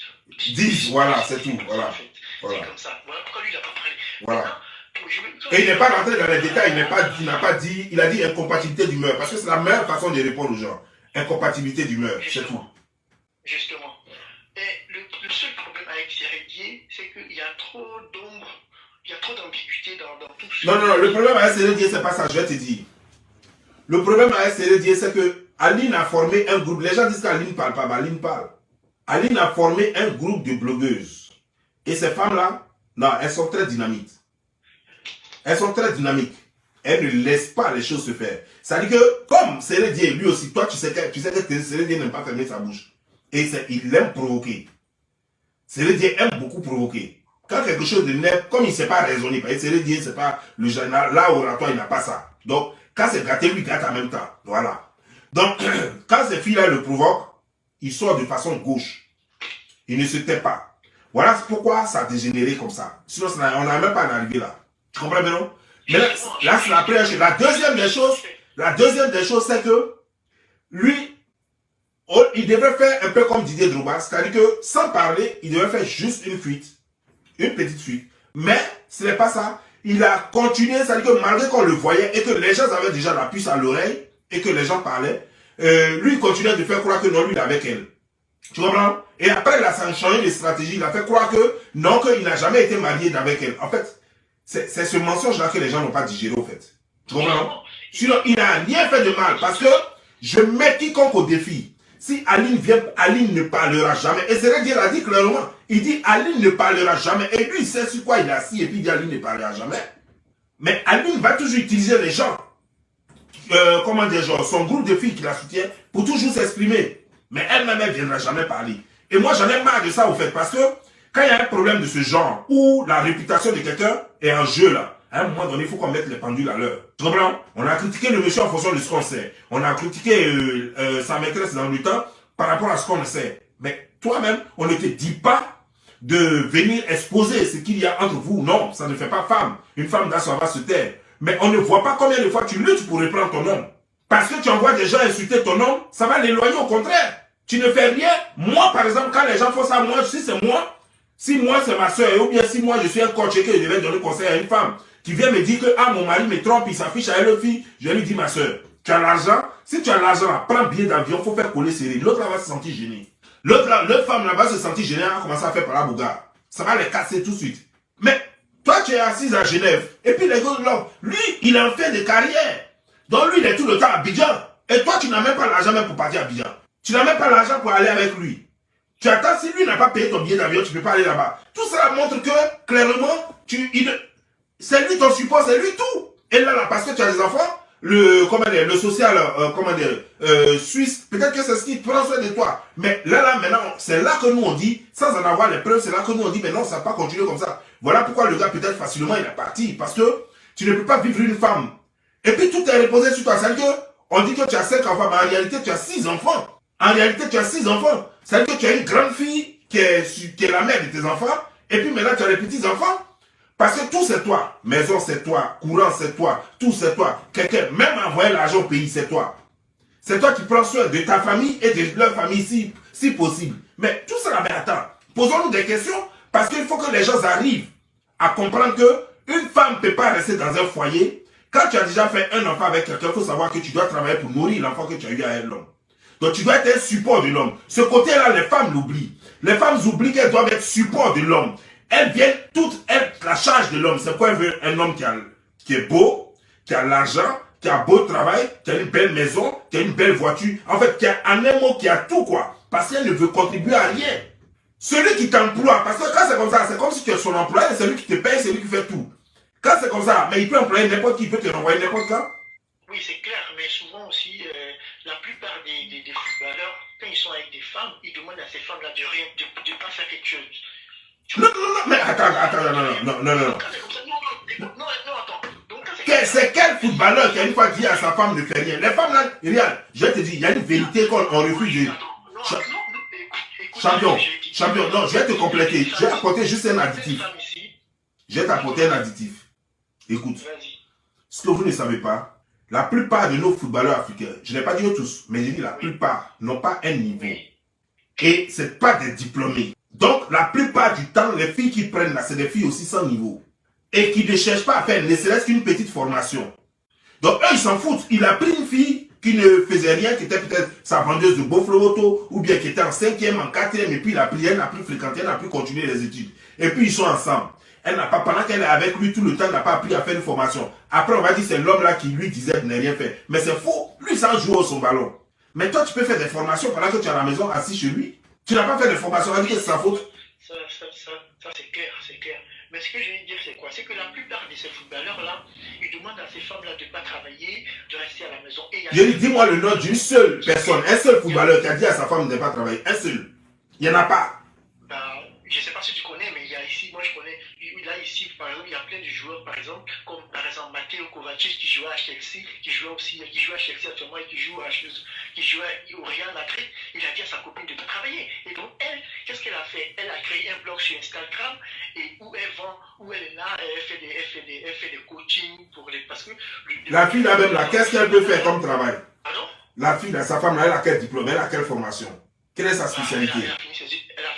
10, voilà, c'est tout, voilà. En fait. Voilà. C'est comme ça. Voilà pourquoi lui, il n'a pas parlé. Voilà. Maintenant, et il n'est pas rentré dans les détails, il n'a pas dit, il a dit incompatibilité d'humeur, parce que c'est la meilleure façon de répondre aux gens. Incompatibilité d'humeur, c'est tout. Justement. Et le seul problème avec Sérédier, c'est qu'il y a trop d'ombre. Il y a trop d'ambiguïté dans tout ça. Non, le problème avec Sérédier, c'est pas ça, je vais te dire. Le problème avec Sérédier, c'est que Aline a formé un groupe. Les gens disent qu'Aline ne parle pas, mais Aline parle. Aline a formé un groupe de blogueuses. Et ces femmes-là, non, elles sont très dynamiques. Elles sont très dynamiques. Elles ne laissent pas les choses se faire. C'est-à-dire que, comme Sérédier, lui aussi, toi, tu sais que Sérédier n'aime pas fermer sa bouche. Et il aime provoquer. Sérédier aime beaucoup provoquer. Quand quelque chose de net, comme il ne sait pas raisonner, parce que Sérédier, c'est pas le genre, là, oratoire, il n'a pas ça. Donc, quand c'est gâté, lui gâte en même temps. Voilà. Donc, quand ces filles-là le provoquent, il sort de façon gauche. Il ne se tait pas. Voilà pourquoi ça a dégénéré comme ça. Sinon, on n'a même pas arrivé là. Tu comprends bien, non? Mais là, c'est la première chose. La deuxième des choses, c'est que lui, il devrait faire un peu comme Didier Drogba. C'est-à-dire que, sans parler, il devrait faire juste une fuite. Une petite fuite. Mais ce n'est pas ça. Il a continué, c'est-à-dire que malgré qu'on le voyait et que les gens avaient déjà la puce à l'oreille et que les gens parlaient, lui il continuait de faire croire que non, lui il est avec elle. Tu comprends? Et après il a changé de stratégie, il a fait croire que non, qu'il n'a jamais été marié avec elle. En fait, c'est ce mensonge-là que les gens n'ont pas digéré au fait. Tu comprends? Sinon, il n'a rien fait de mal parce que je mets quiconque au défi. Si Aline vient, Aline ne parlera jamais. Et Sérédier l'a dit clairement. Il dit Aline ne parlera jamais. Et lui, il sait sur quoi il est assis. Et puis il dit Aline ne parlera jamais. Mais Aline va toujours utiliser les gens. Comment dire, genre, son groupe de filles qui la soutiennent pour toujours s'exprimer. Mais elle-même, elle ne viendra jamais parler. Et moi, j'en ai marre de ça au fait. Parce que quand il y a un problème de ce genre, où la réputation de quelqu'un est en jeu là, à un moment donné, il faut qu'on mette les pendules à l'heure. Tu comprends? On a critiqué le monsieur en fonction de ce qu'on sait. On a critiqué sa maîtresse dans le temps par rapport à ce qu'on sait. Mais toi-même, on ne te dit pas de venir exposer ce qu'il y a entre vous. Non, ça ne fait pas femme. Une femme doit savoir se taire. Mais on ne voit pas combien de fois tu luttes pour reprendre ton nom. Parce que tu envoies des gens insulter ton nom, ça va l'éloigner au contraire. Tu ne fais rien. Moi, par exemple, quand les gens font ça, moi, si c'est moi, si moi c'est ma soeur, ou bien si moi je suis un coach et que je devais donner conseil à une femme, qui vient me dire que ah, mon mari me trompe, il s'affiche à elle fille, je lui dis ma soeur, tu as l'argent, si tu as l'argent, prends un billet d'avion, il faut faire coller serré. L'autre là va se sentir gênée. L'autre femme là va se sentir gênée, elle va commencer à faire par la bouga. Ça va les casser tout de suite. Mais toi tu es assise à Genève, et puis les autres là, lui il en fait des carrières. Donc lui il est tout le temps à Abidjan. Et toi tu n'as même pas l'argent même pour partir à Abidjan. Tu n'as même pas l'argent pour aller avec lui. Tu attends, si lui n'a pas payé ton billet d'avion, tu ne peux pas aller là-bas. Tout cela montre que clairement, c'est lui ton support, c'est lui tout. Et là, parce que tu as des enfants, le social, suisse, peut-être que c'est ce qui prend soin de toi. Mais là, maintenant, c'est là que nous on dit, sans en avoir les preuves, c'est là que nous on dit, mais non, ça ne va pas continuer comme ça. Voilà pourquoi le gars, peut-être facilement, il est parti. Parce que tu ne peux pas vivre une femme. Et puis tout est reposé sur toi. C'est-à-dire qu'on dit que tu as 5 enfants, mais en réalité, tu as 6 enfants. En réalité, tu as 6 enfants. C'est-à-dire que tu as une grande fille qui est la mère de tes enfants. Et puis maintenant, tu as les petits-enfants. Parce que tout, c'est toi. Maison, c'est toi. Courant, c'est toi. Tout, c'est toi. Quelqu'un, même envoyer l'argent au pays, c'est toi. C'est toi qui prends soin de ta famille et de leur famille, si possible. Mais tout ça, mais attends. Posons-nous des questions. Parce qu'il faut que les gens arrivent à comprendre qu'une femme ne peut pas rester dans un foyer. Quand tu as déjà fait un enfant avec quelqu'un, il faut savoir que tu dois travailler pour nourrir l'enfant que tu as eu avec l'homme. Donc tu dois être un support de l'homme. Ce côté-là, les femmes l'oublient. Les femmes oublient qu'elles doivent être support de l'homme. Elles viennent toutes être la charge de l'homme. C'est quoi elle veut? Un homme qui est beau, qui a l'argent, tu as beau travail, tu as une belle maison, tu as une belle voiture. En fait, tu as un mot qui a tout, quoi. Parce qu'elle ne veut contribuer à rien. Celui qui t'emploie, parce que quand c'est comme ça, c'est comme si tu es son employé, c'est lui qui te paye, c'est lui qui fait tout. Quand c'est comme ça, mais il peut employer n'importe qui, il peut te renvoyer n'importe quand. Oui, c'est clair, mais souvent aussi, la plupart des footballeurs, quand ils sont avec des femmes, ils demandent à ces femmes-là de pas faire quelque chose. Non, mais attends, non. C'est quel footballeur qui a une fois dit à sa femme ne fait rien? Les femmes là, regarde, je te dis, il y a une vérité qu'on refuse de... Champion, non, je vais te compléter. Je vais apporter juste un additif. Je vais t'apporter un additif. Écoute, ce que vous ne savez pas, la plupart de nos footballeurs africains, je n'ai pas dit tous, mais j'ai dit la plupart, n'ont pas un niveau. Et ce n'est pas des diplômés. Donc, la plupart du temps, les filles qui prennent là, c'est des filles aussi sans niveau. Et qui ne cherchent pas à faire ne serait-ce qu'une petite formation. Donc, eux, ils s'en foutent. Il a pris une fille qui ne faisait rien, qui était peut-être sa vendeuse de beaux auto, ou bien qui était en 5e, en 4e, et puis il a pris, elle n'a plus fréquenté, elle n'a plus continué les études. Et puis, ils sont ensemble. Elle n'a pas, pendant qu'elle est avec lui tout le temps, elle n'a pas appris à faire une formation. Après, on va dire c'est l'homme là qui lui disait de ne rien faire. Mais c'est faux. Lui, ça joue au son ballon. Mais toi, tu peux faire des formations pendant que tu es à la maison assis chez lui. Tu n'as pas fait de formation, on va dire que c'est sa faute. Ça c'est clair, c'est clair. Mais ce que je veux dire, c'est quoi? C'est que la plupart de ces footballeurs-là, ils demandent à ces femmes-là de ne pas travailler, de rester à la maison. Je dis, dis-moi le nom d'une seule personne, un seul footballeur qui a dit à sa femme de ne pas travailler. Un seul. Il n'y en a pas. Je ne sais pas si tu connais, mais il y a ici, moi je connais, là ici, par exemple, il y a plein de joueurs, par exemple, comme par exemple Matteo Kovacic qui jouait à Chelsea, qui joue à Chelsea actuellement et qui joue au Real Madrid. Il a dit à sa copine de ne pas travailler. Et donc elle, qu'est-ce qu'elle a fait? Elle a créé un blog sur Instagram et où elle vend, où elle est là, elle fait des coachings pour les... Parce que... La fille là même là, qu'est-ce qu'elle peut faire comme travail? Pardon? La fille là, sa femme là, elle a quel diplôme? Elle a quelle formation? Quelle est sa spécialité? Elle a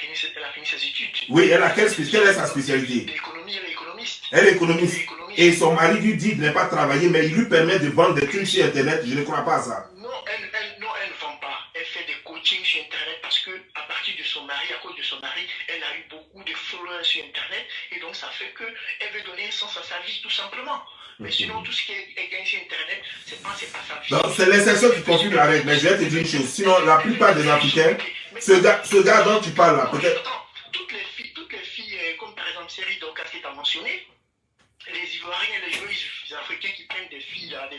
fini ses études. Oui, elle a quelle est sa spécialité? L'économie, elle est économiste. Elle est économiste. Et son mari lui dit de ne pas travailler, mais il lui permet de vendre des trucs sur Internet. Je ne crois pas à ça. Non, elle ne vend pas. Elle fait des coachings sur Internet parce que à partir de son mari, à cause de son mari, elle a eu beaucoup de followers sur Internet. Et donc, ça fait qu'elle veut donner un sens à sa vie, tout simplement. Mais sinon, tout ce qui est gagné sur Internet, c'est pas sa vie. Donc, c'est l'exception qui confirme la règle. Mais je vais te dire une chose. Sinon, la plupart des Africains, ce gars dont tu parles là, peut-être... Toutes les filles, comme par exemple Série Dokas qui t'a mentionné, les Ivoiriens et les joueurs africains qui prennent des filles là,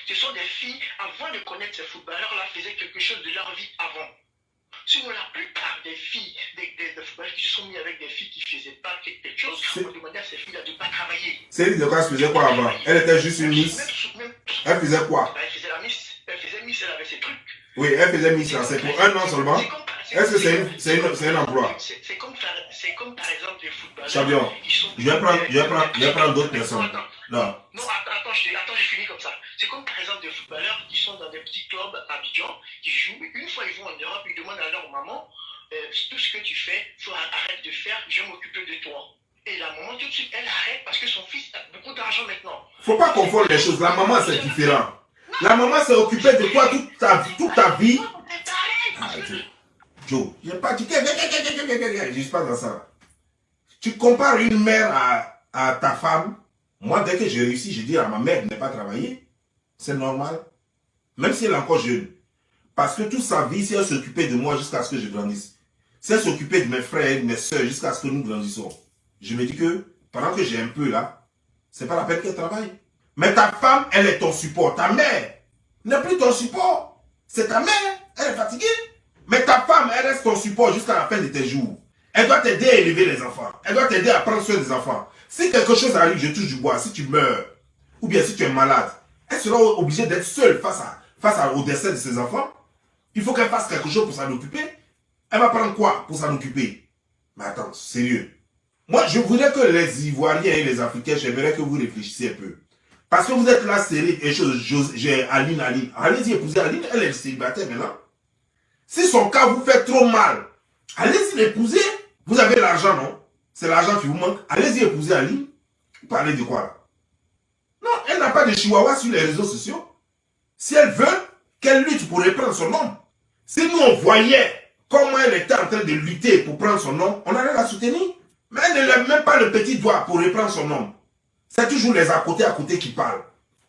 ce sont des filles, avant de connaître ces footballeurs-là, faisaient quelque chose de leur vie avant. Sinon, la plupart des filles, des footballeurs qui se sont mis avec des filles qui ne faisaient pas quelque chose, on demandait à ces filles-là de ne pas travailler. Série Dokas faisait quoi avant? Elle était juste une miss. Elle faisait quoi? Elle faisait la miss. Elle faisait miss, elle avait ses trucs. Oui, elle faisait miss là. C'est pour un an seulement. Est-ce que c'est un emploi? C'est comme par exemple des footballeurs. Champion, je vais prendre d'autres personnes. Non, attends, je finis comme ça. C'est comme par exemple des footballeurs qui sont dans des petits clubs à Abidjan, qui jouent. Une fois ils vont en Europe, ils demandent à leur maman, tout ce que tu fais, arrête de faire, je vais m'occuper de toi. Et la maman, tout de suite, elle arrête parce que son fils a beaucoup d'argent maintenant. Faut pas confondre les choses. La maman, c'est différent. La maman s'est occupée de toi toute ta vie. Joe, je n'ai pas dit que je ne suis pas dans ça. Tu compares une mère à ta femme. Moi, dès que j'ai réussi, je dis à ma mère de ne pas travailler. C'est normal. Même si elle est encore jeune. Parce que toute sa vie, si elle s'occupait de moi jusqu'à ce que je grandisse. Si elle s'occupait de mes frères et de mes soeurs jusqu'à ce que nous grandissons. Je me dis que, pendant que j'ai un peu là, c'est pas la peine qu'elle travaille. Mais ta femme, elle est ton support. Ta mère n'est plus ton support. C'est ta mère. Elle est fatiguée. Mais ta femme, elle reste ton support jusqu'à la fin de tes jours. Elle doit t'aider à élever les enfants. Elle doit t'aider à prendre soin des enfants. Si quelque chose arrive, je touche du bois, si tu meurs, ou bien si tu es malade, elle sera obligée d'être seule face au décès de ses enfants. Il faut qu'elle fasse quelque chose pour s'en occuper. Elle va prendre quoi pour s'en occuper? Mais attends, sérieux. Moi, je voudrais que les Ivoiriens et les Africains, j'aimerais que vous réfléchissiez un peu. Parce que vous êtes là, série, et j'ai Aline. Allez-y, épousez Aline, elle est célibataire maintenant. Si son cas vous fait trop mal, allez-y l'épouser. Vous avez l'argent, non? C'est l'argent qui vous manque. Allez-y épouser Aline. Vous parlez de quoi là? Non, elle n'a pas de chihuahua sur les réseaux sociaux. Si elle veut, qu'elle lutte pour reprendre son nom. Si nous on voyait comment elle était en train de lutter pour prendre son nom, on allait la soutenir. Mais elle ne lève même pas le petit doigt pour reprendre son nom. C'est toujours les à côté qui parlent.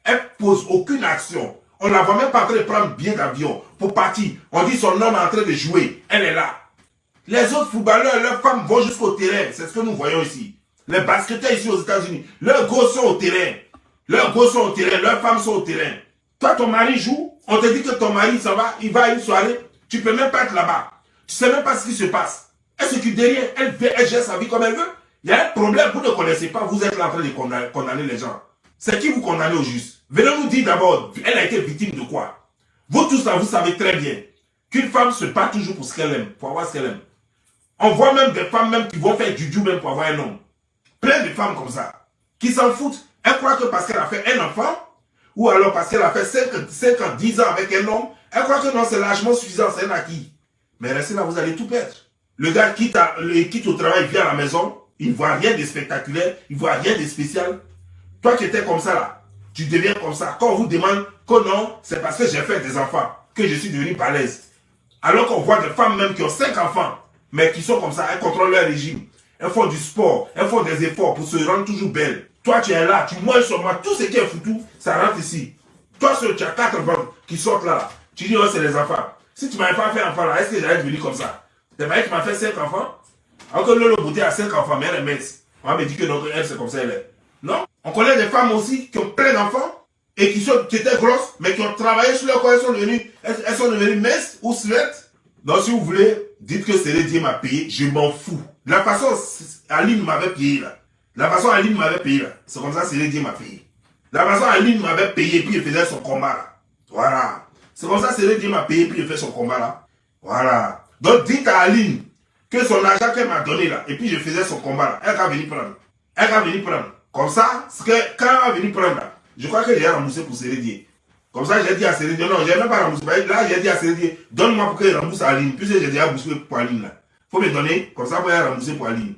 Elle pose aucune action. On ne la voit même pas en train de prendre bien d'avion pour partir. On dit son homme est en train de jouer. Elle est là. Les autres footballeurs, leurs femmes vont jusqu'au terrain. C'est ce que nous voyons ici. Les basketteurs ici aux États-Unis, leurs gosses sont au terrain. Leurs gosses sont au terrain, leurs femmes sont au terrain. Toi, ton mari joue, on te dit que ton mari, ça va, il va à une soirée, tu ne peux même pas être là-bas. Tu ne sais même pas ce qui se passe. Elle s'occupe de rien, elle gère sa vie comme elle veut. Il y a un problème, vous ne connaissez pas, vous êtes là en train de condamner les gens. C'est qui vous condamnez au juste? Venez nous dire d'abord, elle a été victime de quoi? Vous tous là, vous savez très bien qu'une femme se bat toujours pour ce qu'elle aime, pour avoir ce qu'elle aime. On voit même des femmes même qui vont faire juju même pour avoir un homme. Plein de femmes comme ça, qui s'en foutent. Elle croit que parce qu'elle a fait un enfant, ou alors parce qu'elle a fait 5 ans, 10 ans avec un homme, elle croit que non, c'est largement suffisant, c'est un acquis. Mais restez là, vous allez tout perdre. Le gars quitte au travail, vient à la maison, il ne voit rien de spectaculaire, il ne voit rien de spécial. Toi qui étais comme ça là, tu deviens comme ça. Quand on vous demande que non, c'est parce que j'ai fait des enfants, que je suis devenu balèze. Alors qu'on voit des femmes même qui ont 5 enfants, mais qui sont comme ça, elles contrôlent leur régime. Elles font du sport, elles font des efforts pour se rendre toujours belles. Toi, tu es là, tu manges sur moi, tout ce qui est foutu, ça rentre ici. Toi, tu as 4 enfants qui sortent là. Tu dis, oh, c'est les enfants. Si tu ne m'avais pas fait enfant là, est-ce que j'allais devenir comme ça? C'est vrai que tu m'as fait 5 enfants. Alors que Lolo Beauté a 5 enfants, mais elle est mince. On va me dire que non, elle, c'est comme ça, elle est. Non? On connaît des femmes aussi qui ont plein d'enfants et qui étaient grosses, mais qui ont travaillé sur leur corps, elles sont devenues minces ou svettes. Donc, si vous voulez, dites que c'est Dieu m'a payé, je m'en fous. La façon Aline m'avait payé là. La façon Aline m'avait payé là. C'est comme ça que Dieu m'a payé. La façon Aline m'avait payé puis il faisait son combat là. Voilà. C'est comme ça que Dieu m'a payé puis il fait son combat là. Voilà. Donc dites à Aline que son argent qu'elle m'a donné là, et puis je faisais son combat là, elle va venir prendre. Elle va venir prendre. Comme ça, quand elle va venir prendre là, je crois que j'ai remboursé pour Dieu. Comme ça, j'ai dit à Dieu, non, je n'ai même pas remboursé. Là, j'ai dit à Dieu, donne-moi pour qu'elle rembourse à Aline. Puisque j'ai déjà remboursé pour Aline là. Il faut me donner, comme ça, pour elle rembourser pour Aline.